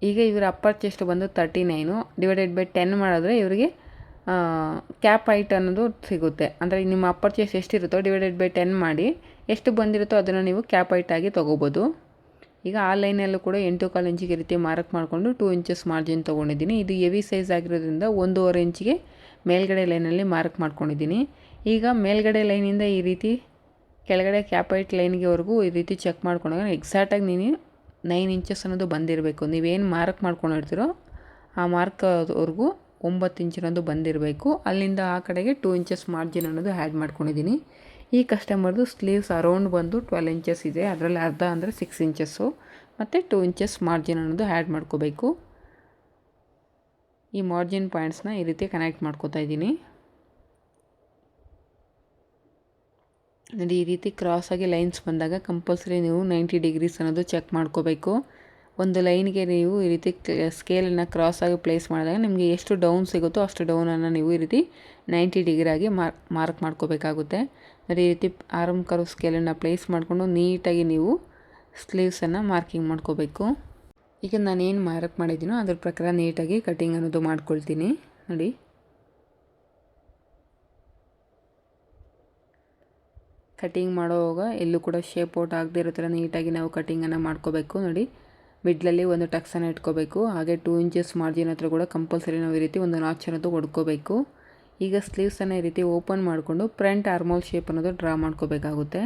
[SPEAKER 1] ಈಗ ಇವರ ಅಪ್ಪರ್ ಚೆಸ್ಟ್ ಬಂದು 39 / 10 ಮಾಡಿದ್ರೆ ಇವರಿಗೆ ಕ್ಯಾಪ್ ಹೈಟ್ ಅನ್ನೋದು ಸಿಗುತ್ತೆ. ಅಂದರೆ ನಿಮ್ಮ ಅಪ್ಪರ್ ಚೆಸ್ಟ್ ಎಷ್ಟಿರುತ್ತೋ / 10 ಮಾಡಿ ಎಷ್ಟು ಬಂದಿರುತ್ತೋ ಅದನ್ನು ನೀವು ಕ್ಯಾಪ್ ಹೈಟ್ ಆಗಿ ತೊಗೋಬೋದು. ಈಗ ಆ ಲೈನಲ್ಲೂ ಕೂಡ 8.25 ಇಂಚಿಗೆ ರೀತಿ ಮಾರ್ಕ್ ಮಾಡಿಕೊಂಡು 2 ಇಂಚಸ್ ಮಾರ್ಜಿನ್ ತೊಗೊಂಡಿದ್ದೀನಿ. ಇದು ಹೆವಿ ಸೈಜ್ ಆಗಿರೋದ್ರಿಂದ 1.5 ಇಂಚಿಗೆ ಮೇಲ್ಗಡೆ ಲೈನಲ್ಲಿ ಮಾರ್ಕ್ ಮಾಡ್ಕೊಂಡಿದ್ದೀನಿ. ಈಗ ಮೇಲ್ಗಡೆ ಲೈನಿಂದ ಈ ರೀತಿ ಕೆಳಗಡೆ ಕ್ಯಾಪ್ ಹೈಟ್ ಲೈನ್ಗೆವರೆಗೂ ಈ ರೀತಿ ಚೆಕ್ ಮಾಡ್ಕೊಂಡಾಗ ಎಕ್ಸಾಕ್ಟಾಗಿ ನೀನು 9 ಇಂಚಸ್ ಅನ್ನೋದು ಬಂದಿರಬೇಕು. ನೀವೇನು ಮಾರ್ಕ್ ಮಾಡ್ಕೊಂಡಿರ್ತೀರೋ ಆ ಮಾರ್ಕ್ವರೆಗೂ 9 ಇಂಚ್ ಅನ್ನೋದು ಬಂದಿರಬೇಕು. ಅಲ್ಲಿಂದ ಆ ಕಡೆಗೆ 2 ಇಂಚಸ್ ಮಾರ್ಜಿನ್ ಅನ್ನೋದು ಆ್ಯಡ್ ಮಾಡ್ಕೊಂಡಿದ್ದೀನಿ. ಈ ಕಸ್ಟಮರ್ದು ಸ್ಲೀವ್ಸ್ ಅರೌಂಡ್ ಬಂದು 12 ಇಂಚಸ್ ಇದೆ. ಅದರಲ್ಲಿ ಅರ್ಧ ಅಂದರೆ 6 ಇಂಚಸ್ಸು ಮತ್ತು 2 ಇಂಚಸ್ ಮಾರ್ಜಿನ್ ಅನ್ನೋದು ಆ್ಯಡ್ ಮಾಡ್ಕೋಬೇಕು. ಈ ಮಾರ್ಜಿನ್ ಪಾಯಿಂಟ್ಸ್ನ ಈ ರೀತಿ ಕನೆಕ್ಟ್ ಮಾಡ್ಕೋತಾ ಇದ್ದೀನಿ. ನೋಡಿ, ಈ ರೀತಿ ಕ್ರಾಸಾಗಿ ಲೈನ್ಸ್ ಬಂದಾಗ ಕಂಪಲ್ಸರಿ ನೀವು 90 ಡಿಗ್ರೀಸ್ ಅನ್ನೋದು ಚೆಕ್ ಮಾಡ್ಕೋಬೇಕು. ಒಂದು ಲೈನ್ಗೆ ನೀವು ಈ ರೀತಿ ಸ್ಕೇಲನ್ನು ಕ್ರಾಸಾಗಿ ಪ್ಲೇಸ್ ಮಾಡಿದಾಗ ನಿಮಗೆ ಎಷ್ಟು ಡೌನ್ ಸಿಗುತ್ತೋ ಅಷ್ಟು ಡೌನನ್ನು ನೀವು ಈ ರೀತಿ 90 ಡಿಗ್ರಿಯಾಗಿ ಮಾರ್ಕ್ ಮಾಡ್ಕೋಬೇಕಾಗುತ್ತೆ. ಈ ರೀತಿ ಆರ್ಮ್ ಕರ್ವ್ ಸ್ಕೇಲನ್ನು ಪ್ಲೇಸ್ ಮಾಡಿಕೊಂಡು ನೀಟಾಗಿ ನೀವು ಸ್ಲೀವ್ಸನ್ನು ಮಾರ್ಕಿಂಗ್ ಮಾಡ್ಕೋಬೇಕು. ಈಗ ನಾನೇನು ಮಾರ್ಕ್ ಮಾಡಿದ್ದೀನೋ ಅದ್ರ ಪ್ರಕಾರ ನೀಟಾಗಿ ಕಟಿಂಗ್ ಅನ್ನೋದು ಮಾಡ್ಕೊಳ್ತೀನಿ. ನೋಡಿ, ಕಟಿಂಗ್ ಮಾಡೋವಾಗ ಎಲ್ಲೂ ಕೂಡ ಶೇಪ್ ಔಟ್ ಆಗದೆ ಇರೋ ಥರ ನೀಟಾಗಿ ನಾವು ಕಟಿಂಗನ್ನು ಮಾಡ್ಕೋಬೇಕು. ನೋಡಿ, ಮಿಡ್ಲಲ್ಲಿ ಒಂದು ಟಕ್ಸನ್ನು ಇಟ್ಕೋಬೇಕು. ಹಾಗೆ 2 ಇಂಚಸ್ ಮಾರ್ಜಿನ್ ಹತ್ರ ಕೂಡ ಕಂಪಲ್ಸರಿ ನಾವು ಈ ರೀತಿ ಒಂದು ನಾಚ್ ಅನ್ನೋದು ಹೊಡ್ಕೋಬೇಕು. ಈಗ ಸ್ಲೀವ್ಸನ್ನು ಈ ರೀತಿ ಓಪನ್ ಮಾಡಿಕೊಂಡು ಫ್ರಂಟ್ ಆರ್ಮೋಲ್ ಶೇಪ್ ಅನ್ನೋದು ಡ್ರಾ ಮಾಡ್ಕೋಬೇಕಾಗುತ್ತೆ.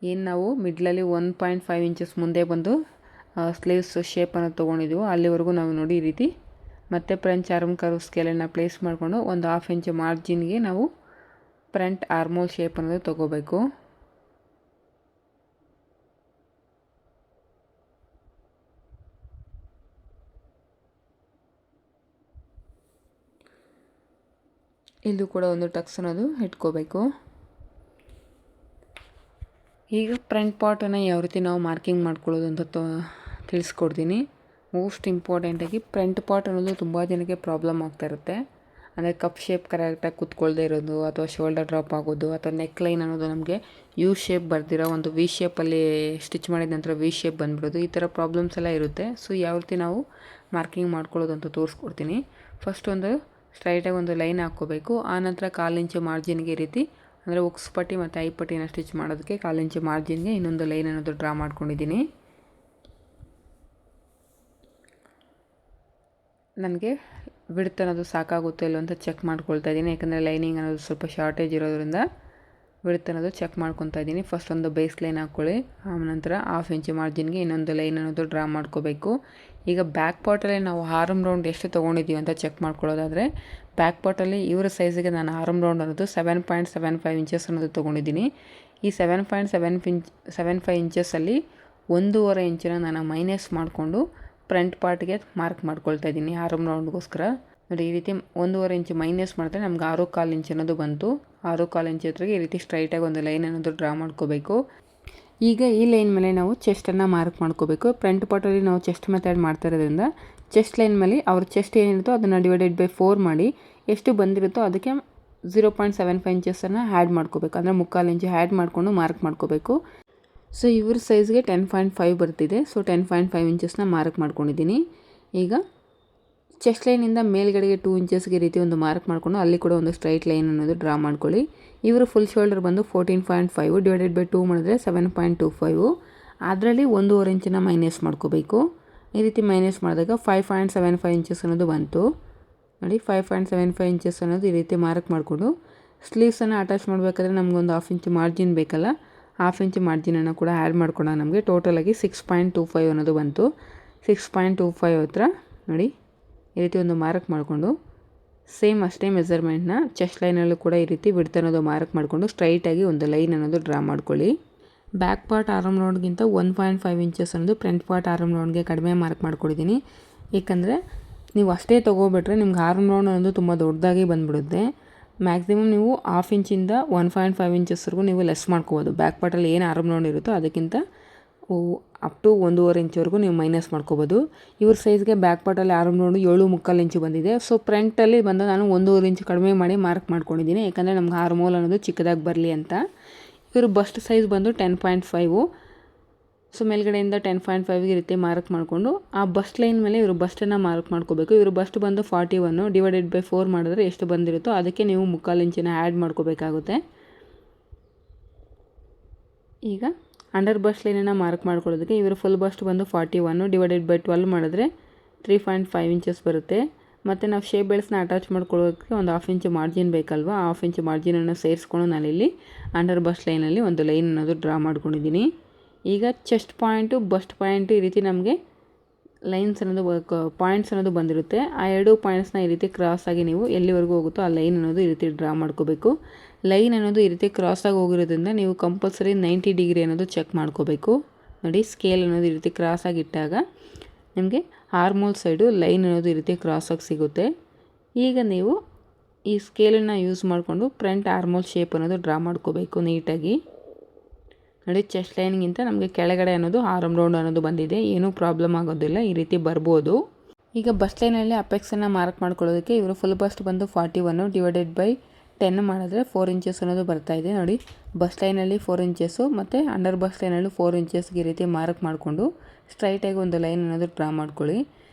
[SPEAKER 1] ಏನು ನಾವು ಮಿಡ್ಲಲ್ಲಿ 1.5 ಇಂಚಸ್ ಮುಂದೆ ಬಂದು ಸ್ಲೀವ್ಸ್ ಶೇಪನ್ನು ತೊಗೊಂಡಿದ್ದೀವೋ ಅಲ್ಲಿವರೆಗೂ ನಾವು ನೋಡಿ ಈ ರೀತಿ ಮತ್ತೆ ಫ್ರಂಟ್ ಆರ್ಮ್ ಕರ್ವ್ ಸ್ಕೇಲನ್ನು ಪ್ಲೇಸ್ ಮಾಡಿಕೊಂಡು ಒಂದು 1/2 ಇಂಚ್ ಮಾರ್ಜಿನ್ಗೆ ನಾವು ಫ್ರಂಟ್ ಆರ್ಮೋಲ್ ಶೇಪ್ ಅನ್ನೋದು ತೊಗೋಬೇಕು. ಇಲ್ಲೂ ಕೂಡ ಒಂದು ಟಕ್ಸ್ ಅನ್ನೋದು ಇಟ್ಕೋಬೇಕು. ಈಗ ಫ್ರಂಟ್ ಪಾರ್ಟನ್ನು ಯಾವ ರೀತಿ ನಾವು ಮಾರ್ಕಿಂಗ್ ಮಾಡ್ಕೊಳ್ಳೋದು ಅಂತ ತಿಳಿಸ್ಕೊಡ್ತೀನಿ. ಮೋಸ್ಟ್ ಇಂಪಾರ್ಟೆಂಟಾಗಿ ಫ್ರಂಟ್ ಪಾರ್ಟ್ ಅನ್ನೋದು ತುಂಬ ಜನಕ್ಕೆ ಪ್ರಾಬ್ಲಮ್ ಆಗ್ತಾ ಇರುತ್ತೆ. ಅಂದರೆ ಕಪ್ ಶೇಪ್ ಕರೆಕ್ಟಾಗಿ ಕೂತ್ಕೊಳ್ದೇ ಇರೋದು, ಅಥವಾ ಶೋಲ್ಡರ್ ಡ್ರಾಪ್ ಆಗೋದು, ಅಥವಾ ನೆಕ್ ಲೈನ್ ಅನ್ನೋದು ನಮಗೆ ಯು ಶೇಪ್ ಬರ್ದಿರೋ ಒಂದು ವಿ ಶೇಪಲ್ಲಿ ಸ್ಟಿಚ್ ಮಾಡಿದ ನಂತರ ವಿ ಶೇಪ್ ಬಂದ್ಬಿಡೋದು, ಈ ಥರ ಪ್ರಾಬ್ಲಮ್ಸ್ ಎಲ್ಲ ಇರುತ್ತೆ. ಸೊ ಯಾವ ರೀತಿ ನಾವು ಮಾರ್ಕಿಂಗ್ ಮಾಡ್ಕೊಳ್ಳೋದು ಅಂತ ತೋರಿಸ್ಕೊಡ್ತೀನಿ. ಫಸ್ಟ್ ಒಂದು ಸ್ಟ್ರೈಟಾಗಿ ಒಂದು ಲೈನ್ ಹಾಕ್ಕೋಬೇಕು. ಆನಂತರ 1/4 ಇಂಚು ಮಾರ್ಜಿನ್ಗೆ ಈ ರೀತಿ ಅಂದರೆ ಉಕ್ಸ್ ಪಟ್ಟಿ ಮತ್ತು ಐ ಪಟ್ಟಿನ ಸ್ಟಿಚ್ ಮಾಡೋದಕ್ಕೆ 1/4 ಇಂಚು ಮಾರ್ಜಿನ್ಗೆ ಇನ್ನೊಂದು ಲೈನ್ ಅನ್ನೋದು ಡ್ರಾ ಮಾಡ್ಕೊಂಡಿದ್ದೀನಿ. ನನಗೆ ವಿಡ್ತ್ ಅನ್ನೋದು ಸಾಕಾಗುತ್ತೋ ಇಲ್ಲೋ ಅಂತ ಚೆಕ್ ಮಾಡ್ಕೊಳ್ತಾ ಇದ್ದೀನಿ. ಯಾಕಂದರೆ ಲೈನಿಂಗ್ ಅನ್ನೋದು ಸ್ವಲ್ಪ ಶಾರ್ಟೇಜ್ ಇರೋದ್ರಿಂದ ವಿಡ್ತ್ ಅನ್ನೋದು ಚೆಕ್ ಮಾಡ್ಕೊತಾ ಇದ್ದೀನಿ. ಫಸ್ಟ್ ಒಂದು ಬೇಸ್ ಲೈನ್ ಹಾಕ್ಕೊಳ್ಳಿ. ಆನಂತರ 1/2 ಇಂಚು ಮಾರ್ಜಿನ್ಗೆ ಇನ್ನೊಂದು ಲೈನ್ ಅನ್ನೋದು ಡ್ರಾ ಮಾಡ್ಕೋಬೇಕು. ಈಗ ಬ್ಯಾಕ್ ಪಾರ್ಟಲ್ಲಿ ನಾವು ಆರ್ಮ್ ರೌಂಡ್ ಎಷ್ಟು ತೊಗೊಂಡಿದ್ದೀವಿ ಅಂತ ಚೆಕ್ ಮಾಡ್ಕೊಳ್ಳೋದಾದರೆ, ಬ್ಯಾಕ್ ಪಾರ್ಟಲ್ಲಿ ಇವರ ಸೈಜಿಗೆ ನಾನು ಆರ್ಮ್ ರೌಂಡ್ ಅನ್ನೋದು 7.75 ಇಂಚಸ್ ಅನ್ನೋದು ತೊಗೊಂಡಿದ್ದೀನಿ. ಈ 7.75 ಇಂಚಸ್ಸಲ್ಲಿ 1.5 ಇಂಚನ್ನು ನಾನು ಮೈನಸ್ ಮಾಡಿಕೊಂಡು ಫ್ರಂಟ್ ಪಾರ್ಟ್ಗೆ ಮಾರ್ಕ್ ಮಾಡ್ಕೊಳ್ತಾ ಇದ್ದೀನಿ ಆರ್ಮ್ ರೌಂಡ್ಗೋಸ್ಕರ. ನೋಡಿ ಈ ರೀತಿ 1.5 ಇಂಚು ಮೈನಸ್ ಮಾಡಿದ್ರೆ ನಮ್ಗೆ 6.25 ಇಂಚ್ ಅನ್ನೋದು ಬಂತು. 6.25 ಇಂಚ್ ಹತ್ರಗೆ ಈ ರೀತಿ ಸ್ಟ್ರೈಟಾಗಿ ಒಂದು ಲೈನ್ ಅನ್ನೋದು ಡ್ರಾ ಮಾಡ್ಕೋಬೇಕು. ಈಗ ಈ ಲೈನ್ ಮೇಲೆ ನಾವು ಚೆಸ್ಟನ್ನು ಮಾರ್ಕ್ ಮಾಡ್ಕೋಬೇಕು. ಫ್ರಂಟ್ ಪಾರ್ಟಲ್ಲಿ ನಾವು ಚೆಸ್ಟ್ ಮೆಥಡ್ ಮಾಡ್ತಾ ಇರೋದ್ರಿಂದ ಚೆಸ್ಟ್ ಲೈನ್ ಮೇಲೆ ಅವ್ರ ಚೆಸ್ಟ್ ಏನಿರುತ್ತೋ ಅದನ್ನು ಡಿವೈಡೆಡ್/4 ಮಾಡಿ ಎಷ್ಟು ಬಂದಿರುತ್ತೋ ಅದಕ್ಕೆ 0.75 ಇಂಚಸ್ಸನ್ನು ಆ್ಯಡ್ ಮಾಡ್ಕೋಬೇಕು. ಅಂದರೆ 3/4 ಇಂಚು ಆ್ಯಡ್ ಮಾಡಿಕೊಂಡು ಮಾರ್ಕ್ ಮಾಡ್ಕೋಬೇಕು. ಸೊ ಇವ್ರ ಸೈಜ್ಗೆ 10.5 ಬರ್ತಿದೆ. ಸೊ 10.5 ಇಂಚಸ್ನ ಮಾರ್ಕ್ ಮಾಡ್ಕೊಂಡಿದ್ದೀನಿ. ಈಗ ಚೆಸ್ಟ್ ಲೈನಿಂದ ಮೇಲ್ಗಡೆಗೆ 2 ಇಂಚಸ್ಗೆ ರೀತಿ ಒಂದು ಮಾರ್ಕ್ ಮಾಡಿಕೊಂಡು ಅಲ್ಲಿ ಕೂಡ ಒಂದು ಸ್ಟ್ರೈಟ್ ಲೈನ್ ಅನ್ನೋದು ಡ್ರಾ ಮಾಡ್ಕೊಳ್ಳಿ. ಇವರು ಫುಲ್ ಶೋಲ್ಡರ್ ಬಂದು 14.5 /2 ಮಾಡಿದ್ರೆ 7.25. ಅದರಲ್ಲಿ 1.5 ಇಂಚನ್ನ ಮೈನಸ್ ಮಾಡ್ಕೋಬೇಕು. ಈ ರೀತಿ ಮೈನಸ್ ಮಾಡಿದಾಗ 5.75 ಇಂಚಸ್ ಅನ್ನೋದು ಬಂತು. ನೋಡಿ 5.75 ಇಂಚಸ್ ಅನ್ನೋದು ಈ ರೀತಿ ಮಾರ್ಕ್ ಮಾಡಿಕೊಂಡು ಸ್ಲೀವ್ಸನ್ನು ಅಟ್ಯಾಚ್ ಮಾಡಬೇಕಾದ್ರೆ ನಮಗೊಂದು 1/2 ಇಂಚ್ ಮಾರ್ಜಿನ್ ಬೇಕಲ್ಲ, 1/2 ಇಂಚ್ ಮಾರ್ಜಿನನ್ನು ಕೂಡ ಆ್ಯಡ್ ಮಾಡ್ಕೊಂಡು ನಮಗೆ ಟೋಟಲಾಗಿ 6.25 ಅನ್ನೋದು ಬಂತು. 6.25 ಹತ್ರ ನೋಡಿ ಈ ರೀತಿ ಒಂದು ಮಾರ್ಕ್ ಮಾಡಿಕೊಂಡು ಸೇಮ್ ಅಷ್ಟೇ ಮೆಜರ್ಮೆಂಟ್ನ ಚೆಸ್ಟ್ ಲೈನಲ್ಲೂ ಕೂಡ ಈ ರೀತಿ ವಿಡ್ತ್ ಅನ್ನೋದು ಮಾರ್ಕ್ ಮಾಡಿಕೊಂಡು ಸ್ಟ್ರೈಟಾಗಿ ಒಂದು ಲೈನ್ ಅನ್ನೋದು ಡ್ರಾ ಮಾಡ್ಕೊಳ್ಳಿ. ಬ್ಯಾಕ್ ಪಾರ್ಟ್ ಆರ್ಮ್ ರೌಂಡ್ಗಿಂತ 1.5 ಇಂಚಸ್ ಅನ್ನೋದು ಫ್ರಂಟ್ ಪಾರ್ಟ್ ಆರ್ಮ್ ರೌಂಡ್ಗೆ ಕಡಿಮೆ ಮಾರ್ಕ್ ಮಾಡ್ಕೊಂಡಿದ್ದೀನಿ. ಏಕೆಂದರೆ ನೀವು ಅಷ್ಟೇ ತೊಗೊಬಿಟ್ರೆ ನಿಮ್ಗೆ ಆರ್ಮ್ ರೌಂಡ್ ಅನ್ನೋದು ತುಂಬ ದೊಡ್ಡದಾಗಿ ಬಂದುಬಿಡುತ್ತೆ. ಮ್ಯಾಕ್ಸಿಮಮ್ ನೀವು 1/2 ಇಂಚಿಂದ 1.5 ಇಂಚಸ್ವರೆಗೂ ನೀವು ಲೆಸ್ ಮಾಡ್ಕೋಬೋದು. ಬ್ಯಾಕ್ ಪಾರ್ಟಲ್ಲಿ ಏನು ಆರ್ಮ್ ರೌಂಡ್ ಇರುತ್ತೋ ಅದಕ್ಕಿಂತ ಅಪ್ ಟು 1.5 ಇಂಚ್ವರೆಗೂ ನೀವು ಮೈನಸ್ ಮಾಡ್ಕೋಬೋದು. ಇವ್ರ ಸೈಜ್ಗೆ ಬ್ಯಾಕ್ ಪಾರ್ಟಲ್ಲಿ ಆರ್ಮ್ ರೌಂಡು 7.25 ಇಂಚು ಬಂದಿದೆ. ಸೊ ಫ್ರಂಟಲ್ಲಿ ಬಂದು ನಾನು 1.5 ಇಂಚು ಕಡಿಮೆ ಮಾಡಿ ಮಾರ್ಕ್ ಮಾಡ್ಕೊಂಡಿದ್ದೀನಿ. ಯಾಕಂದರೆ ನಮ್ಗೆ ಆರ್ಮ್ ಹೋಲ್ ಅನ್ನೋದು ಚಿಕ್ಕದಾಗಿ ಬರಲಿ ಅಂತ. ಇವರು ಬಸ್ಟ್ ಸೈಜ್ ಬಂದು 10.5. ಸೊ ಮೇಲ್ಗಡೆಯಿಂದ 10.5ಗೆ ರೀತಿ ಮಾರ್ಕ್ ಮಾಡಿಕೊಂಡು ಆ ಬಸ್ಟ್ ಲೈನ್ ಮೇಲೆ ಇವರು ಬಸ್ಟನ್ನು ಮಾರ್ಕ್ ಮಾಡ್ಕೋಬೇಕು. ಇವರು ಬಸ್ಟ್ ಬಂದು 41 /4 ಮಾಡಿದ್ರೆ ಎಷ್ಟು ಬಂದಿರುತ್ತೋ ಅದಕ್ಕೆ ನೀವು 3/4 ಇಂಚನ್ನ ಆ್ಯಡ್ ಮಾಡ್ಕೋಬೇಕಾಗುತ್ತೆ. ಈಗ ಅಂಡರ್ ಬಸ್ಟ್ ಲೈನನ್ನು ಮಾರ್ಕ್ ಮಾಡ್ಕೊಳ್ಳೋದಕ್ಕೆ ಇವರು ಫುಲ್ ಬಸ್ಟ್ ಬಂದು 41 /12 ಮಾಡಿದ್ರೆ 3.5 ಇಂಚಸ್ ಬರುತ್ತೆ. ಮತ್ತು ನಾವು ಶೇಪ್ ಬೆಲ್ಟ್ಸ್ನ ಅಟ್ಯಾಚ್ ಮಾಡ್ಕೊಳ್ಳೋದಕ್ಕೆ ಒಂದು 1/2 ಇಂಚು ಮಾರ್ಜಿನ್ ಬೇಕಲ್ವ, 1/2 ಇಂಚು ಮಾರ್ಜಿನನ್ನು ಸೇರಿಸ್ಕೊಂಡು ನಾನಿಲ್ಲಿ ಅಂಡರ್ ಬಸ್ಟ್ ಲೈನಲ್ಲಿ ಒಂದು ಲೈನ್ ಅನ್ನೋದು ಡ್ರಾ ಮಾಡ್ಕೊಂಡಿದ್ದೀನಿ. ಈಗ ಚೆಸ್ಟ್ ಪಾಯಿಂಟು ಬಸ್ಟ್ ಪಾಯಿಂಟು ಈ ರೀತಿ ನಮಗೆ ಲೈನ್ಸ್ ಅನ್ನೋದು ಪಾಯಿಂಟ್ಸ್ ಅನ್ನೋದು ಬಂದಿರುತ್ತೆ. ಆ 2 ಪಾಯಿಂಟ್ಸ್ನ ಈ ರೀತಿ ಕ್ರಾಸಾಗಿ ನೀವು ಎಲ್ಲಿವರೆಗೂ ಹೋಗುತ್ತೋ ಆ ಲೈನ್ ಅನ್ನೋದು ಈ ರೀತಿ ಡ್ರಾ ಮಾಡ್ಕೋಬೇಕು. ಲೈನ್ ಅನ್ನೋದು ಈ ರೀತಿ ಕ್ರಾಸಾಗಿ ಹೋಗಿರೋದ್ರಿಂದ ನೀವು ಕಂಪಲ್ಸರಿ 90 ಡಿಗ್ರಿ ಅನ್ನೋದು ಚೆಕ್ ಮಾಡ್ಕೋಬೇಕು. ನೋಡಿ ಸ್ಕೇಲ್ ಅನ್ನೋದು ಈ ರೀತಿ ಕ್ರಾಸಾಗಿ ಇಟ್ಟಾಗ ನಿಮಗೆ ಆರ್ಮೋಲ್ ಸೈಡು ಲೈನ್ ಅನ್ನೋದು ಈ ರೀತಿ ಕ್ರಾಸಾಗಿ ಸಿಗುತ್ತೆ. ಈಗ ನೀವು ಈ ಸ್ಕೇಲನ್ನು ಯೂಸ್ ಮಾಡಿಕೊಂಡು ಫ್ರಂಟ್ ಆರ್ಮೋಲ್ ಶೇಪ್ ಅನ್ನೋದು ಡ್ರಾ ಮಾಡ್ಕೋಬೇಕು ನೀಟಾಗಿ. ನೋಡಿ ಚೆಸ್ಟ್ ಲೈನ್ಗಿಂತ ನಮಗೆ ಕೆಳಗಡೆ ಅನ್ನೋದು ಆರ್ಮ್ ರೌಂಡ್ ಅನ್ನೋದು ಬಂದಿದೆ, ಏನೂ ಪ್ರಾಬ್ಲಮ್ ಆಗೋದಿಲ್ಲ, ಈ ರೀತಿ ಬರ್ಬೋದು. ಈಗ ಬಸ್ಟ್ ಲೈನಲ್ಲಿ ಅಪೆಕ್ಸನ್ನು ಮಾರ್ಕ್ ಮಾಡ್ಕೊಳ್ಳೋದಕ್ಕೆ ಇವರು ಫುಲ್ ಬಸ್ಟ್ ಬಂದು 41 /10 ಮಾಡಿದ್ರೆ 4 ಇಂಚಸ್ ಅನ್ನೋದು ಬರ್ತಾಯಿದೆ. ನೋಡಿ ಬಸ್ಟ್ ಲೈನಲ್ಲಿ 4 ಇಂಚಸ್ಸು ಮತ್ತು ಅಂಡರ್ ಬಸ್ಟ್ ಲೈನಲ್ಲಿ 4 ಇಂಚಸ್ಗೆ ಈ ರೀತಿ ಮಾರ್ಕ್ ಮಾಡಿಕೊಂಡು ಸ್ಟ್ರೈಟಾಗಿ ಒಂದು ಲೈನ್ ಅನ್ನೋದು ಡ್ರಾ ಮಾಡ್ಕೊಳ್ಳಿ.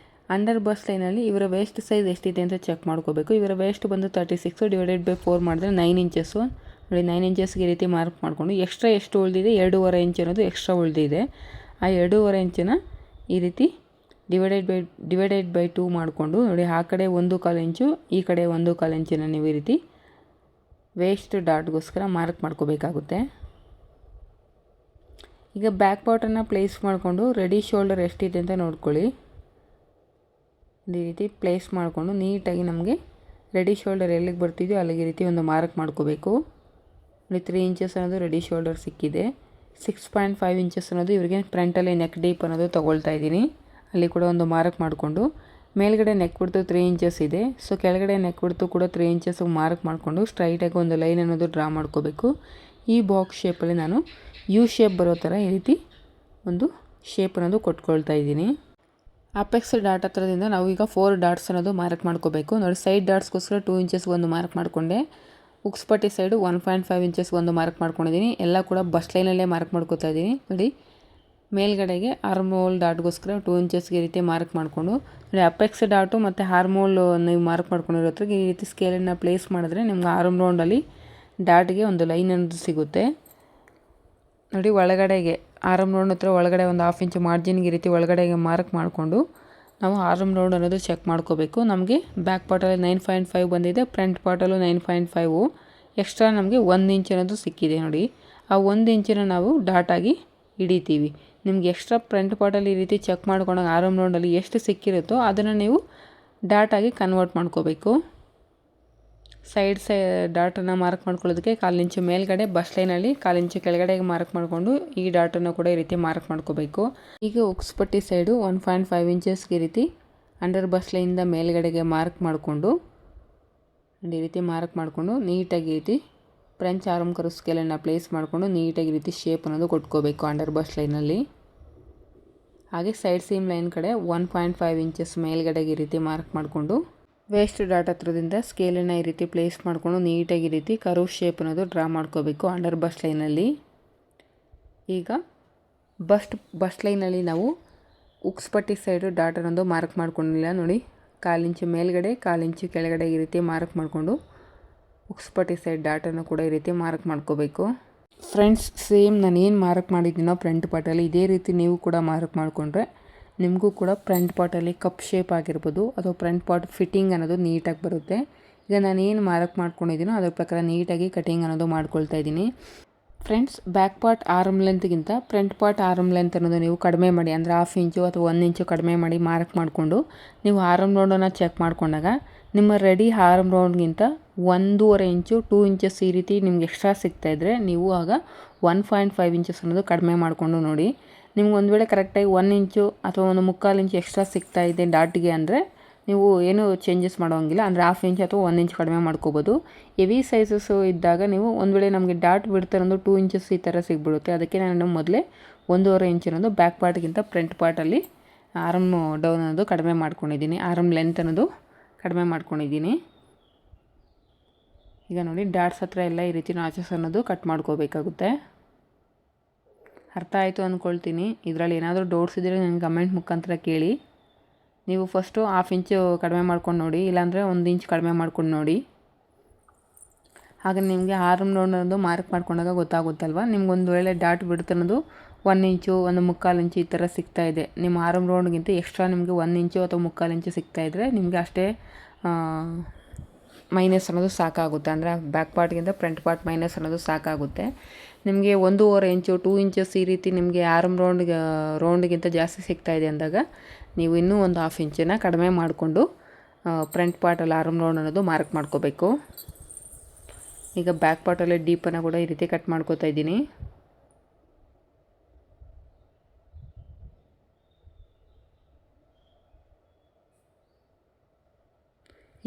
[SPEAKER 1] ಅಂಡರ್ ಬಸ್ಟ್ ಲೈನಲ್ಲಿ ಇವರ ವೇಸ್ಟ್ ಸೈಜ್ ಎಷ್ಟಿದೆ ಅಂತ ಚೆಕ್ ಮಾಡ್ಕೋಬೇಕು. ಇವರ ವೇಸ್ಟ್ ಬಂದು 36 /4 ಮಾಡಿದ್ರೆ 9 ಇಂಚಸ್ಸು. ನೋಡಿ 9 ಇಂಚಸ್ಗೆ ಈ ರೀತಿ ಮಾರ್ಕ್ ಮಾಡಿಕೊಂಡು ಎಕ್ಸ್ಟ್ರಾ ಎಷ್ಟು ಉಳಿದಿದೆ 2.5 ಇಂಚ್ ಅನ್ನೋದು ಎಕ್ಸ್ಟ್ರಾ ಉಳಿದಿದೆ. ಆ 2.5 ಇಂಚನ್ನು ಈ ರೀತಿ ಡಿವೈಡೆಡ್ ಬೈ 2 ಮಾಡಿಕೊಂಡು ನೋಡಿ, ಆ ಕಡೆ 1/4 ಇಂಚು, ಈ ಕಡೆ 1/4 ಇಂಚನ್ನು ನೀವು ಈ ರೀತಿ ವೇಸ್ಟ್ ಡಾಟ್ಗೋಸ್ಕರ ಮಾರ್ಕ್ ಮಾಡ್ಕೋಬೇಕಾಗುತ್ತೆ. ಈಗ ಬ್ಯಾಕ್ ಪಾರ್ಟನ್ನು ಪ್ಲೇಸ್ ಮಾಡಿಕೊಂಡು ರೆಡಿ ಶೋಲ್ಡರ್ ಎಷ್ಟಿದೆ ಅಂತ ನೋಡ್ಕೊಳ್ಳಿ. ಈ ರೀತಿ ಪ್ಲೇಸ್ ಮಾಡಿಕೊಂಡು ನೀಟಾಗಿ ನಮಗೆ ರೆಡಿ ಶೋಲ್ಡರ್ ಎಲ್ಲಿಗೆ ಬರ್ತಿದೆಯೋ ಅಲ್ಲಿಗೆ ಈ ರೀತಿ ಒಂದು ಮಾರ್ಕ್ ಮಾಡ್ಕೋಬೇಕು. ನೋಡಿ, 3 ಇಂಚಸ್ ಅನ್ನೋದು ರೆಡಿ ಶೋಲ್ಡರ್ ಸಿಕ್ಕಿದೆ. 6.5 ಇಂಚಸ್ ಅನ್ನೋದು ಇವರಿಗೆ ಫ್ರಂಟಲ್ಲಿ ನೆಕ್ ಡೀಪ್ ಅನ್ನೋದು ತೊಗೊಳ್ತಾ ಇದ್ದೀನಿ. ಅಲ್ಲಿ ಕೂಡ ಒಂದು ಮಾರ್ಕ್ ಮಾಡಿಕೊಂಡು ಮೇಲ್ಗಡೆ ನೆಕ್ ಬಿಡ್ತು 3 ಇಂಚಸ್ ಇದೆ. ಸೊ ಕೆಳಗಡೆ ನೆಕ್ ಬಿಡ್ತು ಕೂಡ 3 ಇಂಚಸ್ ಮಾರ್ಕ್ ಮಾಡಿಕೊಂಡು ಸ್ಟ್ರೈಟಾಗಿ ಒಂದು ಲೈನ್ ಅನ್ನೋದು ಡ್ರಾ ಮಾಡ್ಕೋಬೇಕು. ಈ ಬಾಕ್ಸ್ ಶೇಪಲ್ಲಿ ನಾನು ಯು ಶೇಪ್ ಬರೋ ಥರ ಈ ರೀತಿ ಒಂದು ಶೇಪ್ ಅನ್ನೋದು ಕೊಟ್ಕೊಳ್ತಾ ಇದ್ದೀನಿ. ಅಪೆಕ್ಸ್ ಡಾಟ್ ಹತ್ರದಿಂದ ನಾವು ಈಗ 4 ಡಾಟ್ಸ್ ಅನ್ನೋದು ಮಾರ್ಕ್ ಮಾಡ್ಕೋಬೇಕು. ನೋಡಿ, ಸೈಡ್ ಡಾಟ್ಸ್ಗೋಸ್ಕರ 2 ಇಂಚಸ್ ಒಂದು ಮಾರ್ಕ್ ಮಾಡಿಕೊಂಡೆ. ಉಕ್ಸ್ಪಟ್ಟಿ ಸೈಡು 1.5 ಇಂಚಸ್ ಒಂದು ಮಾರ್ಕ್ ಮಾಡ್ಕೊಂಡಿದ್ದೀನಿ. ಎಲ್ಲ ಕೂಡ ಬಸ್ ಲೈನಲ್ಲೇ ಮಾರ್ಕ್ ಮಾಡ್ಕೋತಾ ಇದ್ದೀನಿ. ನೋಡಿ, ಮೇಲ್ಗಡೆಗೆ ಆರ್ಮ್ ಹೋಲ್ ಡಾಟ್ಗೋಸ್ಕರ 2 ಇಂಚಸ್ಗೆ ಈ ರೀತಿ ಮಾರ್ಕ್ ಮಾಡಿಕೊಂಡು ನೋಡಿ, ಅಪೆಕ್ಸ್ ಡಾಟು ಮತ್ತು ಆರ್ಮ್ ಹೋಲ್ ನೀವು ಮಾರ್ಕ್ ಮಾಡ್ಕೊಂಡಿರೋದ್ರಿಗೆ ಈ ರೀತಿ ಸ್ಕೇಲನ್ನು ಪ್ಲೇಸ್ ಮಾಡಿದ್ರೆ ನಿಮ್ಗೆ ಆರ್ಮ್ ರೌಂಡಲ್ಲಿ ಡಾಟ್ಗೆ ಒಂದು ಲೈನ್ ಅನ್ನೋದು ಸಿಗುತ್ತೆ. ನೋಡಿ, ಒಳಗಡೆಗೆ ಆರ್ಮ್ ರೌಂಡ್ ಹತ್ರ ಒಳಗಡೆ ಒಂದು 1/2 ಇಂಚ್ ಮಾರ್ಜಿನ್ಗೆ ಈ ರೀತಿ ಒಳಗಡೆಗೆ ಮಾರ್ಕ್ ಮಾಡಿಕೊಂಡು ನಾವು ಆರ್ಮ್ ರೌಂಡ್ ಅನ್ನೋದು ಚೆಕ್ ಮಾಡ್ಕೋಬೇಕು. ನಮಗೆ ಬ್ಯಾಕ್ ಪಾರ್ಟಲ್ಲಿ 9.5 ಬಂದಿದೆ, ಫ್ರಂಟ್ ಪಾರ್ಟಲ್ಲೂ 9.5. ಎಕ್ಸ್ಟ್ರಾ ನಮಗೆ 1 ಇಂಚ್ ಅನ್ನೋದು ಸಿಕ್ಕಿದೆ. ನೋಡಿ, ಆ 1 ಇಂಚನ್ನು ನಾವು ಡಾಟಾಗಿ ಹಿಡಿತೀವಿ. ನಿಮ್ಗೆ ಎಕ್ಸ್ಟ್ರಾ ಫ್ರಂಟ್ ಪಾರ್ಟಲ್ಲಿ ಈ ರೀತಿ ಚೆಕ್ ಮಾಡ್ಕೊಂಡಾಗ ಆರ್ಮ್ ರೌಂಡಲ್ಲಿ ಎಷ್ಟು ಸಿಕ್ಕಿರುತ್ತೋ ಅದನ್ನು ನೀವು ಡಾಟಾಗಿ ಕನ್ವರ್ಟ್ ಮಾಡ್ಕೋಬೇಕು. ಡಾಟನ್ನು ಮಾರ್ಕ್ ಮಾಡ್ಕೊಳ್ಳೋದಕ್ಕೆ 1/4 ಇಂಚು ಮೇಲ್ಗಡೆ ಬಸ್ ಲೈನಲ್ಲಿ 1/4 ಇಂಚು ಕೆಳಗಡೆಗೆ ಮಾರ್ಕ್ ಮಾಡಿಕೊಂಡು ಈ ಡಾಟನ್ನು ಕೂಡ ಈ ರೀತಿ ಮಾರ್ಕ್ ಮಾಡ್ಕೋಬೇಕು. ಈಗ ಉಕ್ಸ್ಪಟ್ಟಿ ಸೈಡು 1.5 ಇಂಚಸ್ಗೆ ಈ ರೀತಿ ಅಂಡರ್ ಬಸ್ ಲೈನಿಂದ ಮೇಲ್ಗಡೆಗೆ ಮಾರ್ಕ್ ಮಾಡಿಕೊಂಡು ಈ ರೀತಿ ಮಾರ್ಕ್ ಮಾಡಿಕೊಂಡು ನೀಟಾಗಿ ಈ ರೀತಿ ಫ್ರೆಂಚ್ ಆರ್ಮ್ ಕರ್ವ್ ಸ್ಕೇಲನ್ನು ಪ್ಲೇಸ್ ಮಾಡಿಕೊಂಡು ನೀಟಾಗಿ ಈ ರೀತಿ ಶೇಪ್ ಅನ್ನೋದು ಕೊಟ್ಕೋಬೇಕು ಅಂಡರ್ ಬಸ್ ಲೈನಲ್ಲಿ. ಹಾಗೆ ಸೈಡ್ ಸೀಮ್ ಲೈನ್ ಕಡೆ 1.5 ಇಂಚಸ್ ಮೇಲ್ಗಡೆಗೆ ಈ ರೀತಿ ಮಾರ್ಕ್ ಮಾಡಿಕೊಂಡು ವೇಸ್ಟ್ ಡಾಟ್ ಹತ್ರದಿಂದ ಸ್ಕೇಲನ್ನು ಈ ರೀತಿ ಪ್ಲೇಸ್ ಮಾಡಿಕೊಂಡು ನೀಟಾಗಿ ಈ ರೀತಿ ಕರ್ವ್ ಶೇಪ್ ಅನ್ನೋದು ಡ್ರಾ ಮಾಡ್ಕೋಬೇಕು ಅಂಡರ್ ಬಸ್ ಲೈನಲ್ಲಿ. ಈಗ ಬಸ್ ಲೈನಲ್ಲಿ ನಾವು ಉಕ್ಸ್ಪಟ್ಟಿ ಸೈಡು ಡಾಟ್ ಅನ್ನೋದು ಮಾರ್ಕ್ ಮಾಡ್ಕೊಂಡಿಲ್ಲ. ನೋಡಿ, 1/4 ಇಂಚು ಮೇಲ್ಗಡೆ 1/4 ಇಂಚು ಕೆಳಗಡೆ ಈ ರೀತಿ ಮಾರ್ಕ್ ಮಾಡಿಕೊಂಡು ಉಕ್ಸ್ಪಟ್ಟಿ ಸೈಡ್ ಡಾಟನ್ನು ಕೂಡ ಈ ರೀತಿ ಮಾರ್ಕ್ ಮಾಡ್ಕೋಬೇಕು. ಫ್ರೆಂಡ್ಸ್, ಸೇಮ್ ನಾನು ಏನು ಮಾರ್ಕ್ ಮಾಡಿದ್ದೀನೋ ಫ್ರಂಟ್ ಪಾರ್ಟಲ್ಲಿ ಇದೇ ರೀತಿ ನೀವು ಕೂಡ ಮಾರ್ಕ್ ಮಾಡಿಕೊಂಡ್ರೆ ನಿಮಗೂ ಕೂಡ ಫ್ರಂಟ್ ಪಾರ್ಟಲ್ಲಿ ಕಪ್ ಶೇಪ್ ಆಗಿರ್ಬೋದು ಅಥವಾ ಫ್ರಂಟ್ ಪಾರ್ಟ್ ಫಿಟ್ಟಿಂಗ್ ಅನ್ನೋದು ನೀಟಾಗಿ ಬರುತ್ತೆ. ಈಗ ನಾನು ಏನು ಮಾರ್ಕ್ ಮಾಡ್ಕೊಂಡಿದ್ದೀನೋ ಅದ್ರ ಪ್ರಕಾರ ನೀಟಾಗಿ ಕಟಿಂಗ್ ಅನ್ನೋದು ಮಾಡ್ಕೊಳ್ತಾ ಇದ್ದೀನಿ. ಫ್ರೆಂಡ್ಸ್, ಬ್ಯಾಕ್ ಪಾರ್ಟ್ ಆರ್ಮ್ ಲೆಂತ್ಗಿಂತ ಫ್ರಂಟ್ ಪಾರ್ಟ್ ಆರ್ಮ್ ಲೆಂತ್ ಅನ್ನೋದು ನೀವು ಕಡಿಮೆ ಮಾಡಿ, ಅಂದರೆ 1/2 ಇಂಚು ಅಥವಾ 1 ಇಂಚು ಕಡಿಮೆ ಮಾಡಿ ಮಾರ್ಕ್ ಮಾಡಿಕೊಂಡು ನೀವು ಆರ್ಮ್ ರೌಂಡನ್ನು ಚೆಕ್ ಮಾಡ್ಕೊಂಡಾಗ ನಿಮ್ಮ ರೆಡಿ ಆರ್ಮ್ ರೌಂಡ್ಗಿಂತ 1.5 ಇಂಚು 2 ಇಂಚಸ್ ಈ ರೀತಿ ನಿಮ್ಗೆ ಎಕ್ಸ್ಟ್ರಾ ಸಿಗ್ತಾಯಿದ್ರೆ ನೀವು ಆಗ 1.5 ಇಂಚಸ್ ಅನ್ನೋದು ಕಡಿಮೆ ಮಾಡಿಕೊಂಡು ನೋಡಿ. ನಿಮ್ಗೆ ಒಂದು ವೇಳೆ ಕರೆಕ್ಟಾಗಿ 1 ಇಂಚು ಅಥವಾ 1/4 ಇಂಚು ಎಕ್ಸ್ಟ್ರಾ ಸಿಗ್ತಾಯಿದೆ ಡಾಟ್ಗೆ ಅಂದರೆ ನೀವು ಏನೂ ಚೇಂಜಸ್ ಮಾಡೋಂಗಿಲ್ಲ, ಅಂದರೆ 1/2 ಇಂಚ್ ಅಥವಾ 1 ಇಂಚ್ ಕಡಿಮೆ ಮಾಡ್ಕೋಬೋದು. ಹೆವಿ ಸೈಜಸ್ಸು ಇದ್ದಾಗ ನೀವು ಒಂದು ವೇಳೆ ನಮಗೆ ಡಾಟ್ ಬಿಡ್ತಾರಂದು 2 ಇಂಚಸ್ ಈ ಥರ ಸಿಗ್ಬಿಡುತ್ತೆ. ಅದಕ್ಕೆ ನಾನು ಮೊದಲೇ 1.5 ಇಂಚ್ ಅನ್ನೋದು ಬ್ಯಾಕ್ ಪಾರ್ಟ್ಗಿಂತ ಫ್ರಂಟ್ ಪಾರ್ಟಲ್ಲಿ ಆರ್ಮ್ ಡೌನ್ ಅನ್ನೋದು ಕಡಿಮೆ ಮಾಡ್ಕೊಂಡಿದ್ದೀನಿ, ಆರ್ಮ್ ಲೆಂತ್ ಅನ್ನೋದು ಕಡಿಮೆ ಮಾಡ್ಕೊಂಡಿದ್ದೀನಿ. ಈಗ ನೋಡಿ, ಡಾಟ್ಸ್ ಹತ್ರ ಎಲ್ಲ ಈ ರೀತಿ ನಾಚಸ್ ಅನ್ನೋದು ಕಟ್ ಮಾಡ್ಕೋಬೇಕಾಗುತ್ತೆ. ಅರ್ಥ ಆಯಿತು ಅಂದ್ಕೊಳ್ತೀನಿ. ಇದರಲ್ಲಿ ಏನಾದರೂ ಡೌಟ್ಸ್ ಇದ್ದರೆ ನನಗೆ ಕಮೆಂಟ್ ಮುಖಾಂತರ ಕೇಳಿ. ನೀವು ಫಸ್ಟು 1/2 ಇಂಚು ಕಡಿಮೆ ಮಾಡ್ಕೊಂಡು ನೋಡಿ, ಇಲ್ಲಾಂದರೆ 1 ಇಂಚ್ ಕಡಿಮೆ ಮಾಡ್ಕೊಂಡು ನೋಡಿ. ಹಾಗೆ ನಿಮಗೆ ಆರ್ಮ್ ರೌಂಡ್ ಅನ್ನೋದು ಮಾರ್ಕ್ ಮಾಡ್ಕೊಂಡಾಗ ಗೊತ್ತಾಗುತ್ತಲ್ವ, ನಿಮ್ಗೆ ಒಂದು ವೇಳೆ ಡಾಟ್ ಬಿಡ್ತು ಅನ್ನೋದು 1 ಇಂಚು 1/4 ಇಂಚು ಈ ಥರ ಸಿಗ್ತಾಯಿದೆ, ನಿಮ್ಮ ಆರ್ಮ್ ರೌಂಡ್ಗಿಂತ ಎಕ್ಸ್ಟ್ರಾ ನಿಮಗೆ 1 ಇಂಚು ಅಥವಾ 1/4 ಇಂಚು ಸಿಗ್ತಾಯಿದ್ರೆ ನಿಮಗೆ ಅಷ್ಟೇ ಮೈನಸ್ ಅನ್ನೋದು ಸಾಕಾಗುತ್ತೆ, ಅಂದರೆ ಬ್ಯಾಕ್ ಪಾರ್ಟ್ಗಿಂತ ಫ್ರಂಟ್ ಪಾರ್ಟ್ ಮೈನಸ್ ಅನ್ನೋದು ಸಾಕಾಗುತ್ತೆ. ನಿಮಗೆ 1.5 ಇಂಚು 2 ಇಂಚಸ್ ಈ ರೀತಿ ನಿಮಗೆ ಆರ್ಮ್ ರೌಂಡ್ಗಿಂತ ಜಾಸ್ತಿ ಸಿಗ್ತಾಯಿದೆ ಅಂದಾಗ ನೀವು ಇನ್ನೂ ಒಂದು 1/2 ಇಂಚನ್ನು ಕಡಿಮೆ ಮಾಡಿಕೊಂಡು ಫ್ರಂಟ್ ಪಾರ್ಟಲ್ಲಿ ಆರ್ಮ್ ರೌಂಡ್ ಅನ್ನೋದು ಮಾರ್ಕ್ ಮಾಡ್ಕೋಬೇಕು. ಈಗ ಬ್ಯಾಕ್ ಪಾರ್ಟಲ್ಲಿ ಡೀಪನ್ನು ಕೂಡ ಈ ರೀತಿ ಕಟ್ ಮಾಡ್ಕೋತಾ ಇದ್ದೀನಿ.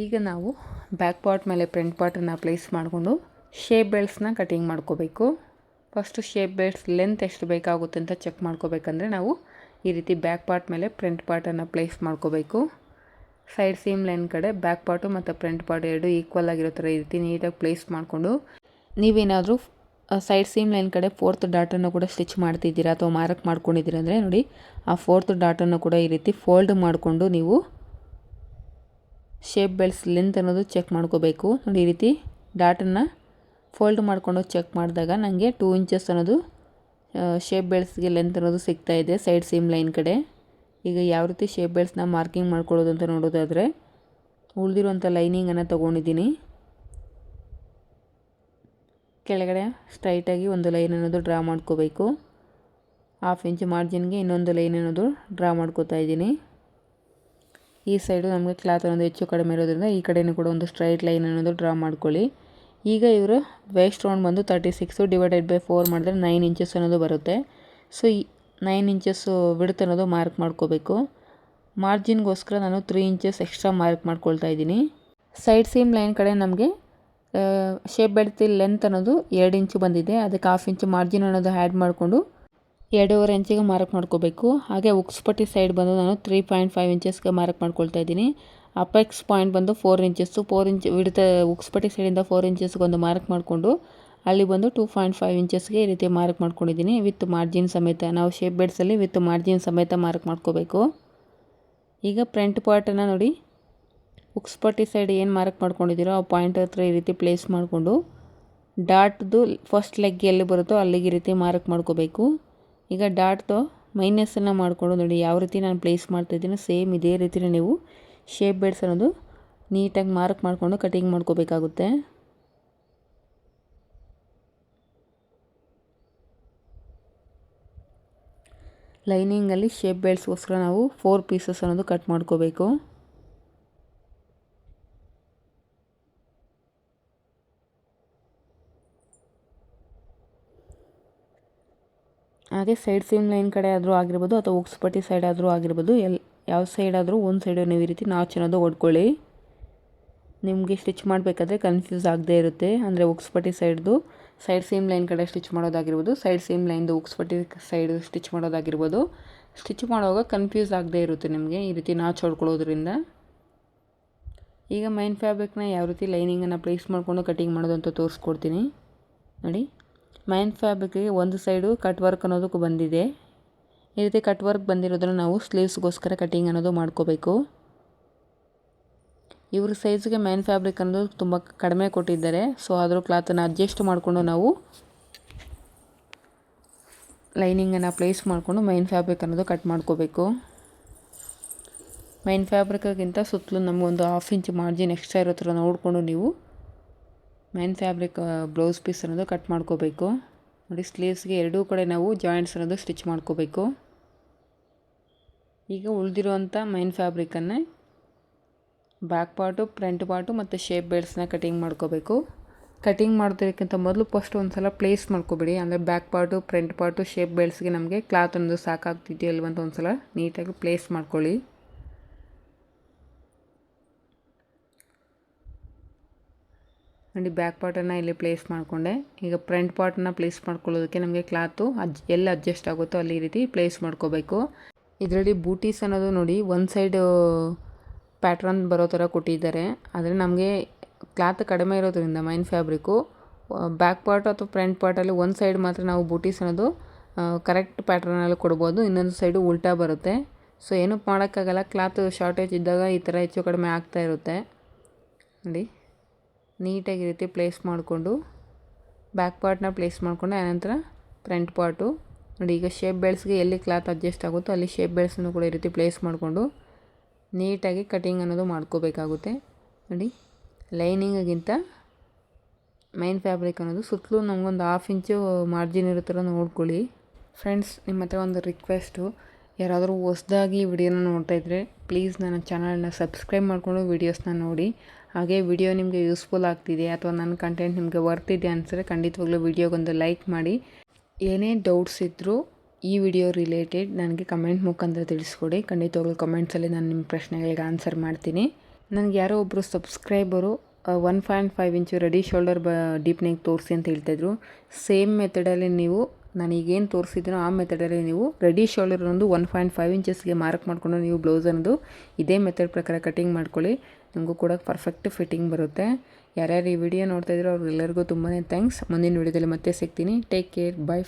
[SPEAKER 1] ಈಗ ನಾವು ಬ್ಯಾಕ್ ಪಾರ್ಟ್ ಮೇಲೆ ಫ್ರಂಟ್ ಪಾರ್ಟನ್ನು ಪ್ಲೇಸ್ ಮಾಡಿಕೊಂಡು ಶೇಪ್ ಬೆಲ್ಟ್ಸ್ನ ಕಟಿಂಗ್ ಮಾಡ್ಕೋಬೇಕು. ಫಸ್ಟು ಶೇಪ್ ಬೆಲ್ಟ್ಸ್ ಲೆಂತ್ ಎಷ್ಟು ಬೇಕಾಗುತ್ತೆ ಅಂತ ಚೆಕ್ ಮಾಡ್ಕೋಬೇಕಂದ್ರೆ ನಾವು ಈ ರೀತಿ ಬ್ಯಾಕ್ ಪಾರ್ಟ್ ಮೇಲೆ ಫ್ರಂಟ್ ಪಾರ್ಟನ್ನು ಪ್ಲೇಸ್ ಮಾಡ್ಕೋಬೇಕು. ಸೈಡ್ ಸೀಮ್ ಲೈನ್ ಕಡೆ ಬ್ಯಾಕ್ ಪಾರ್ಟು ಮತ್ತು ಫ್ರಂಟ್ ಪಾರ್ಟ್ ಎರಡು ಈಕ್ವಲ್ ಆಗಿರೋ ಥರ ಈ ರೀತಿ ನೀಟಾಗಿ ಪ್ಲೇಸ್ ಮಾಡಿಕೊಂಡು, ನೀವೇನಾದರೂ ಸೈಡ್ ಸೀಮ್ ಲೈನ್ ಕಡೆ 4th ಡಾಟನ್ನು ಕೂಡ ಸ್ಟಿಚ್ ಮಾಡ್ತಿದ್ದೀರಾ ಅಥವಾ ಮಾರ್ಕ್ ಮಾಡ್ಕೊಂಡಿದ್ದೀರ ಅಂದರೆ ನೋಡಿ, ಆ 4th ಡಾಟನ್ನು ಕೂಡ ಈ ರೀತಿ ಫೋಲ್ಡ್ ಮಾಡಿಕೊಂಡು ನೀವು ಶೇಪ್ ಬೆಲ್ಟ್ಸ್ ಲೆಂತ್ ಅನ್ನೋದು ಚೆಕ್ ಮಾಡ್ಕೋಬೇಕು. ನೋಡಿ, ಈ ರೀತಿ ಡಾಟನ್ನು ಫೋಲ್ಡ್ ಮಾಡಿಕೊಂಡು ಚೆಕ್ ಮಾಡಿದಾಗ ನನಗೆ 2 ಇಂಚಸ್ ಅನ್ನೋದು ಶೇಪ್ ಬೆಲ್ಟ್ಸ್ಗೆ ಲೆಂತ್ ಅನ್ನೋದು ಸಿಗ್ತಾಯಿದೆ ಸೈಡ್ ಸೀಮ್ ಲೈನ್ ಕಡೆ. ಈಗ ಯಾವ ರೀತಿ ಶೇಪ್ ಬೆಲ್ಟ್ಸ್ನ ಮಾರ್ಕಿಂಗ್ ಮಾಡ್ಕೊಳ್ಳೋದು ಅಂತ ನೋಡೋದಾದರೆ, ಉಳಿದಿರುವಂಥ ಲೈನಿಂಗನ್ನು ತೊಗೊಂಡಿದ್ದೀನಿ. ಕೆಳಗಡೆ ಸ್ಟ್ರೈಟಾಗಿ ಒಂದು ಲೈನ್ ಅನ್ನೋದು ಡ್ರಾ ಮಾಡ್ಕೋಬೇಕು. 1/2 ಇಂಚ್ ಮಾರ್ಜಿನ್ಗೆ ಇನ್ನೊಂದು ಲೈನ್ ಅನ್ನೋದು ಡ್ರಾ ಮಾಡ್ಕೋತಾ ಇದ್ದೀನಿ. ಈ ಸೈಡು ನಮಗೆ ಕ್ಲಾತ್ ಅನ್ನೋದು ಹೆಚ್ಚು ಕಡಿಮೆ ಇರೋದ್ರಿಂದ ಈ ಕಡೆಯೂ ಕೂಡ ಒಂದು ಸ್ಟ್ರೈಟ್ ಲೈನ್ ಅನ್ನೋದು ಡ್ರಾ ಮಾಡ್ಕೊಳ್ಳಿ. ಈಗ ಇವರು ವೇಸ್ಟ್ ರೌಂಡ್ ಬಂದು 36 ಡಿವೈಡೆಡ್ ಬೈ 4 ಮಾಡಿದ್ರೆ 9 ಇಂಚಸ್ ಅನ್ನೋದು ಬರುತ್ತೆ. ಸೊ ಈ 9 ಇಂಚಸ್ಸು ವಿಡ್ತ್ ಅನ್ನೋದು ಮಾರ್ಕ್ ಮಾಡ್ಕೋಬೇಕು. ಮಾರ್ಜಿನ್ಗೋಸ್ಕರ ನಾನು 3 ಇಂಚಸ್ ಎಕ್ಸ್ಟ್ರಾ ಮಾರ್ಕ್ ಮಾಡ್ಕೊಳ್ತಾ ಇದ್ದೀನಿ. ಸೈಡ್ ಸೀಮ್ ಲೈನ್ ಕಡೆ ನಮಗೆ ಶೇಪ್ ಬೆಲ್ಟ್ ಲೆಂತ್ ಅನ್ನೋದು 2 ಇಂಚು ಬಂದಿದೆ. ಅದಕ್ಕೆ 1/2 ಇಂಚು ಮಾರ್ಜಿನ್ ಅನ್ನೋದು ಆ್ಯಡ್ ಮಾಡಿಕೊಂಡು 2.5 ಇಂಚಿಗೆ ಮಾರ್ಕ್ ಮಾಡ್ಕೋಬೇಕು. ಹಾಗೆ ಉಕ್ಸ್ಪಟ್ಟಿ ಸೈಡ್ ಬಂದು ನಾನು 3.5 ಇಂಚಸ್ಗೆ ಮಾರ್ಕ್ ಮಾಡ್ಕೊಳ್ತಾ ಇದ್ದೀನಿ. ಅಪೆಕ್ಸ್ ಪಾಯಿಂಟ್ ಬಂದು 4 ಇಂಚಸ್ಸು. 4 ಇಂಚ್ ವಿಡ್ತ್ ಉಕ್ಸ್ಪಟ್ಟಿ ಸೈಡಿಂದ 4 ಇಂಚಸ್ಗೆ ಒಂದು ಮಾರ್ಕ್ ಮಾಡಿಕೊಂಡು ಅಲ್ಲಿ ಬಂದು 2.5 ಇಂಚಸ್ಗೆ ಈ ರೀತಿ ಮಾರ್ಕ್ ಮಾಡ್ಕೊಂಡಿದ್ದೀನಿ ವಿತ್ ಮಾರ್ಜಿನ್ ಸಮೇತ. ನಾವು ಶೇಪ್ ಬೆಲ್ಟ್ಸಲ್ಲಿ ವಿತ್ ಮಾರ್ಜಿನ್ ಸಮೇತ ಮಾರ್ಕ್ ಮಾಡ್ಕೋಬೇಕು. ಈಗ ಫ್ರಂಟ್ ಪಾರ್ಟನ್ನು ನೋಡಿ, ಉಕ್ಸ್ಪಟ್ಟಿ ಸೈಡ್ ಏನು ಮಾರ್ಕ್ ಮಾಡ್ಕೊಂಡಿದ್ದೀರೋ ಆ ಪಾಯಿಂಟ್ ಹತ್ರ ಈ ರೀತಿ ಪ್ಲೇಸ್ ಮಾಡಿಕೊಂಡು ಡಾಟ್ದು ಫಸ್ಟ್ ಲೆಗ್ ಎಲ್ಲಿ ಬರುತ್ತೋ ಅಲ್ಲಿಗೆ ಈ ರೀತಿ ಮಾರ್ಕ್ ಮಾಡ್ಕೋಬೇಕು. ಈಗ ಡಾಟ್ದು ಮೈನಸನ್ನು ಮಾಡಿಕೊಂಡು ನೋಡಿ ಯಾವ ರೀತಿ ನಾನು ಪ್ಲೇಸ್ ಮಾಡ್ತಾಯಿದ್ದೀನಿ, ಸೇಮ್ ಇದೇ ರೀತಿಯೇ ನೀವು ಶೇಪ್ ಬೆಲ್ಟ್ಸ್ ಅನ್ನೋದು ನೀಟಾಗಿ ಮಾರ್ಕ್ ಮಾಡಿಕೊಂಡು ಕಟಿಂಗ್ ಮಾಡ್ಕೋಬೇಕಾಗುತ್ತೆ. ಲೈನಿಂಗಲ್ಲಿ ಶೇಪ್ ಬೆಲ್ಟ್ಸ್ಗೋಸ್ಕರ ನಾವು 4 ಪೀಸಸ್ ಅನ್ನೋದು ಕಟ್ ಮಾಡ್ಕೋಬೇಕು. ಹಾಗೆ ಸೈಡ್ ಸೀಮ್ ಲೈನ್ ಕಡೆ ಆದರೂ ಆಗಿರ್ಬೋದು ಅಥವಾ ಉಕ್ಸ್ಪಟ್ಟಿ ಸೈಡ್ ಆದರೂ ಆಗಿರ್ಬೋದು, ಯಾವ ಸೈಡ್ ಆದರೂ ಒಂದು ಸೈಡು ನೀವು ಈ ರೀತಿ ನಾಚ್ ಅನ್ನೋದು ಹೊಡ್ಕೊಳ್ಳಿ. ನಿಮಗೆ ಸ್ಟಿಚ್ ಮಾಡಬೇಕಾದ್ರೆ ಕನ್ಫ್ಯೂಸ್ ಆಗದೇ ಇರುತ್ತೆ. ಅಂದರೆ ಉಕ್ಸ್ಪಟ್ಟಿ ಸೈಡ್ದು ಸೈಡ್ ಸೀಮ್ ಲೈನ್ ಕಡೆ ಸ್ಟಿಚ್ ಮಾಡೋದಾಗಿರ್ಬೋದು, ಸೈಡ್ ಸೀಮ್ ಲೈನ್ದು ಉಕ್ಸ್ಪಟ್ಟಿ ಸೈಡ್ ಸ್ಟಿಚ್ ಮಾಡೋದಾಗಿರ್ಬೋದು, ಸ್ಟಿಚ್ ಮಾಡುವಾಗ ಕನ್ಫ್ಯೂಸ್ ಆಗದೇ ಇರುತ್ತೆ ನಿಮಗೆ ಈ ರೀತಿ ನಾಚ್ ಹೊಡ್ಕೊಳ್ಳೋದ್ರಿಂದ. ಈಗ ಮೈನ್ ಫ್ಯಾಬ್ರಿಕ್ನ ಯಾವ ರೀತಿ ಲೈನಿಂಗನ್ನು ಪ್ಲೇಸ್ ಮಾಡಿಕೊಂಡು ಕಟಿಂಗ್ ಮಾಡೋದು ಅಂತ ತೋರಿಸ್ಕೊಡ್ತೀನಿ ನೋಡಿ. ಮೈನ್ ಫ್ಯಾಬ್ರಿಕ್ಗೆ ಒಂದು ಸೈಡು ಕಟ್ ವರ್ಕ್ ಅನ್ನೋದಕ್ಕೆ ಬಂದಿದೆ. ಈ ರೀತಿ ಕಟ್ ವರ್ಕ್ ಬಂದಿರೋದನ್ನು ನಾವು ಸ್ಲೀವ್ಸ್ಗೋಸ್ಕರ ಕಟಿಂಗ್ ಅನ್ನೋದು ಮಾಡ್ಕೋಬೇಕು. ಇವ್ರ ಸೈಜ್ಗೆ ಮೈನ್ ಫ್ಯಾಬ್ರಿಕ್ ಅನ್ನೋದು ತುಂಬ ಕಡಿಮೆ ಕೊಟ್ಟಿದ್ದಾರೆ. ಸೊ ಅದ್ರ ಕ್ಲಾತನ್ನು ಅಡ್ಜಸ್ಟ್ ಮಾಡಿಕೊಂಡು ನಾವು ಲೈನಿಂಗನ್ನು ಪ್ಲೇಸ್ ಮಾಡಿಕೊಂಡು ಮೈನ್ ಫ್ಯಾಬ್ರಿಕ್ ಅನ್ನೋದು ಕಟ್ ಮಾಡ್ಕೋಬೇಕು. ಮೈನ್ ಫ್ಯಾಬ್ರಿಕ್ಗಿಂತ ಸುತ್ತಲೂ ನಮಗೊಂದು 1/2 ಇಂಚ್ ಮಾರ್ಜಿನ್ ಎಕ್ಸ್ಟ್ರಾ ಇರೋ ಥರ ನೋಡಿಕೊಂಡು ನೀವು ಮೈನ್ ಫ್ಯಾಬ್ರಿಕ್ ಬ್ಲೌಸ್ ಪೀಸ್ ಅನ್ನೋದು ಕಟ್ ಮಾಡ್ಕೋಬೇಕು. ನೋಡಿ, ಸ್ಲೀವ್ಸ್ಗೆ ಎರಡೂ ಕಡೆ ನಾವು ಜಾಯಿಂಟ್ಸ್ ಅನ್ನೋದು ಸ್ಟಿಚ್ ಮಾಡ್ಕೋಬೇಕು. ಈಗ ಉಳಿದಿರುವಂಥ ಮೈನ್ ಫ್ಯಾಬ್ರಿಕನ್ನೇ ಬ್ಯಾಕ್ ಪಾರ್ಟು, ಫ್ರಂಟ್ ಪಾರ್ಟು ಮತ್ತು ಶೇಪ್ ಬೆಲ್ಟ್ಸ್ನ ಕಟಿಂಗ್ ಮಾಡ್ಕೋಬೇಕು. ಕಟಿಂಗ್ ಮಾಡೋದಕ್ಕಿಂತ ಮೊದಲು ಫಸ್ಟ್ ಒಂದು ಸಲ ಪ್ಲೇಸ್ ಮಾಡ್ಕೊಬೇಡಿ. ಅಂದರೆ back part, front part, shape ಬೆಲ್ಟ್ಸ್ಗೆ ನಮಗೆ ಕ್ಲಾತ್ ಅನ್ನೋದು ಸಾಕಾಗ್ತಿದೆಯಲ್ವ ಅಂತ ಒಂದು ಸಲ ನೀಟಾಗಿ ಪ್ಲೇಸ್ ಮಾಡ್ಕೊಳ್ಳಿ. ನೋಡಿ, ಬ್ಯಾಕ್ ಪಾರ್ಟನ್ನು ಇಲ್ಲಿ ಪ್ಲೇಸ್ ಮಾಡಿಕೊಂಡೆ. ಈಗ ಫ್ರಂಟ್ ಪಾರ್ಟನ್ನು ಪ್ಲೇಸ್ ಮಾಡ್ಕೊಳ್ಳೋದಕ್ಕೆ ನಮಗೆ ಕ್ಲಾತು ಎಲ್ಲಿ ಅಡ್ಜಸ್ಟ್ ಆಗುತ್ತೋ ಅಲ್ಲಿ ಈ ರೀತಿ ಪ್ಲೇಸ್ ಮಾಡ್ಕೋಬೇಕು. ಇದರಲ್ಲಿ ಬೂಟೀಸ್ ಅನ್ನೋದು ನೋಡಿ ಒಂದು ಸೈಡು ಪ್ಯಾಟ್ರನ್ ಬರೋ ಥರ ಕೊಟ್ಟಿದ್ದಾರೆ. ಆದರೆ ನಮಗೆ ಕ್ಲಾತ್ ಕಡಿಮೆ ಇರೋದ್ರಿಂದ ಮೈನ್ ಫ್ಯಾಬ್ರಿಕ್ಕು ಬ್ಯಾಕ್ ಪಾರ್ಟ್ ಅಥವಾ ಫ್ರಂಟ್ ಪಾರ್ಟಲ್ಲಿ ಒಂದು ಸೈಡ್ ಮಾತ್ರ ನಾವು ಬೂಟೀಸ್ ಅನ್ನೋದು ಕರೆಕ್ಟ್ ಪ್ಯಾಟ್ರನಲ್ಲಿ ಕೊಡ್ಬೋದು, ಇನ್ನೊಂದು ಸೈಡು ಉಲ್ಟಾ ಬರುತ್ತೆ. ಸೊ ಏನೂ ಮಾಡೋಕ್ಕಾಗಲ್ಲ, ಕ್ಲಾತ್ ಶಾರ್ಟೇಜ್ ಇದ್ದಾಗ ಈ ಥರ ಹೆಚ್ಚು ಕಡಿಮೆ ಆಗ್ತಾ ಇರುತ್ತೆ. ನೋಡಿ, ನೀಟಾಗಿ ರೀತಿ ಪ್ಲೇಸ್ ಮಾಡಿಕೊಂಡು ಬ್ಯಾಕ್ ಪಾರ್ಟ್ನ ಪ್ಲೇಸ್ ಮಾಡಿಕೊಂಡು ಆನಂತರ ಫ್ರಂಟ್ ಪಾರ್ಟು ನೋಡಿ. ಈಗ ಶೇಪ್ ಬೆಲ್ಟ್ಸ್ಗೆ ಎಲ್ಲಿ ಕ್ಲಾತ್ ಅಡ್ಜಸ್ಟ್ ಆಗುತ್ತೋ ಅಲ್ಲಿ ಶೇಪ್ ಬೆಲ್ಟ್ಸನ್ನು ಕೂಡ ಈ ರೀತಿ ಪ್ಲೇಸ್ ಮಾಡಿಕೊಂಡು ನೀಟಾಗಿ ಕಟಿಂಗ್ ಅನ್ನೋದು ಮಾಡ್ಕೋಬೇಕಾಗುತ್ತೆ. ನೋಡಿ, ಲೈನಿಂಗಿಗಿಂತ ಮೈನ್ ಫ್ಯಾಬ್ರಿಕ್ ಅನ್ನೋದು ಸುತ್ತಲೂ ನಮಗೊಂದು 1/2 ಇಂಚು ಮಾರ್ಜಿನ್ ಇರೋ ಥರ ನೋಡ್ಕೊಳ್ಳಿ. ಫ್ರೆಂಡ್ಸ್, ನಿಮ್ಮ ಹತ್ರ ಒಂದು ರಿಕ್ವೆಸ್ಟು, ಯಾರಾದರೂ ಹೊಸ್ದಾಗಿ ವಿಡಿಯೋನ ನೋಡ್ತಾಯಿದ್ರೆ ಪ್ಲೀಸ್ ನನ್ನ ಚಾನಲ್ನ ಸಬ್ಸ್ಕ್ರೈಬ್ ಮಾಡಿಕೊಂಡು ವೀಡಿಯೋಸ್ನ ನೋಡಿ. ಹಾಗೆ ವಿಡಿಯೋ ನಿಮಗೆ ಯೂಸ್ಫುಲ್ ಆಗ್ತಿದೆ ಅಥವಾ ನನ್ನ ಕಂಟೆಂಟ್ ನಿಮಗೆ ವರ್ತ್ ಇದೆ ಅನಿಸಿದ್ರೆ ಖಂಡಿತವಾಗ್ಲೂ ವಿಡಿಯೋಗೊಂದು ಲೈಕ್ ಮಾಡಿ. ಏನೇ ಡೌಟ್ಸ್ ಇದ್ದರೂ ಈ ವಿಡಿಯೋ ರಿಲೇಟೆಡ್ ನನಗೆ ಕಮೆಂಟ್ ಮುಖಾಂತರ ತಿಳಿಸ್ಕೊಡಿ. ಖಂಡಿತವಾಗ್ಲೂ ಕಮೆಂಟ್ಸಲ್ಲಿ ನಾನು ನಿಮ್ಮ ಪ್ರಶ್ನೆಗಳಿಗೆ ಆನ್ಸರ್ ಮಾಡ್ತೀನಿ. ನನಗೆ ಯಾರೋ ಒಬ್ಬರು ಸಬ್ಸ್ಕ್ರೈಬರು 1.5 ಇಂಚು ರೆಡಿ ಶೋಲ್ಡರ್ ಡೀಪ್ ನೆಕ್ ತೋರಿಸಿ ಅಂತ ಹೇಳ್ತಾಯಿದ್ರು. ಸೇಮ್ ಮೆಥಡಲ್ಲಿ ನೀವು ನಾನೀಗೇನು ತೋರಿಸಿದ್ದೀನೋ ಆ ಮೆಥಡಲ್ಲಿ ನೀವು ರೆಡಿ ಶೋಲ್ಡರ್ ಒಂದು 1.5 ಇಂಚಸ್ಗೆ ಮಾರ್ಕ್ ಮಾಡಿಕೊಂಡು ನೀವು ಬ್ಲೌಸ್ ಅನ್ನೋದು ಇದೇ ಮೆಥಡ್ ಪ್ರಕಾರ ಕಟಿಂಗ್ ಮಾಡ್ಕೊಳ್ಳಿ. ನಿಮಗೂ ಕೂಡ ಪರ್ಫೆಕ್ಟ್ ಫಿಟ್ಟಿಂಗ್ ಬರುತ್ತೆ. ಯಾರ್ಯಾರು ಈ ವಿಡಿಯೋ ನೋಡ್ತಾಯಿದ್ರು ಅವ್ರಿಗೆಲ್ಲರಿಗೂ ತುಂಬಾ ಥ್ಯಾಂಕ್ಸ್. ಮುಂದಿನ ವಿಡಿಯೋದಲ್ಲಿ ಮತ್ತೆ ಸಿಗ್ತೀನಿ. Take care, by.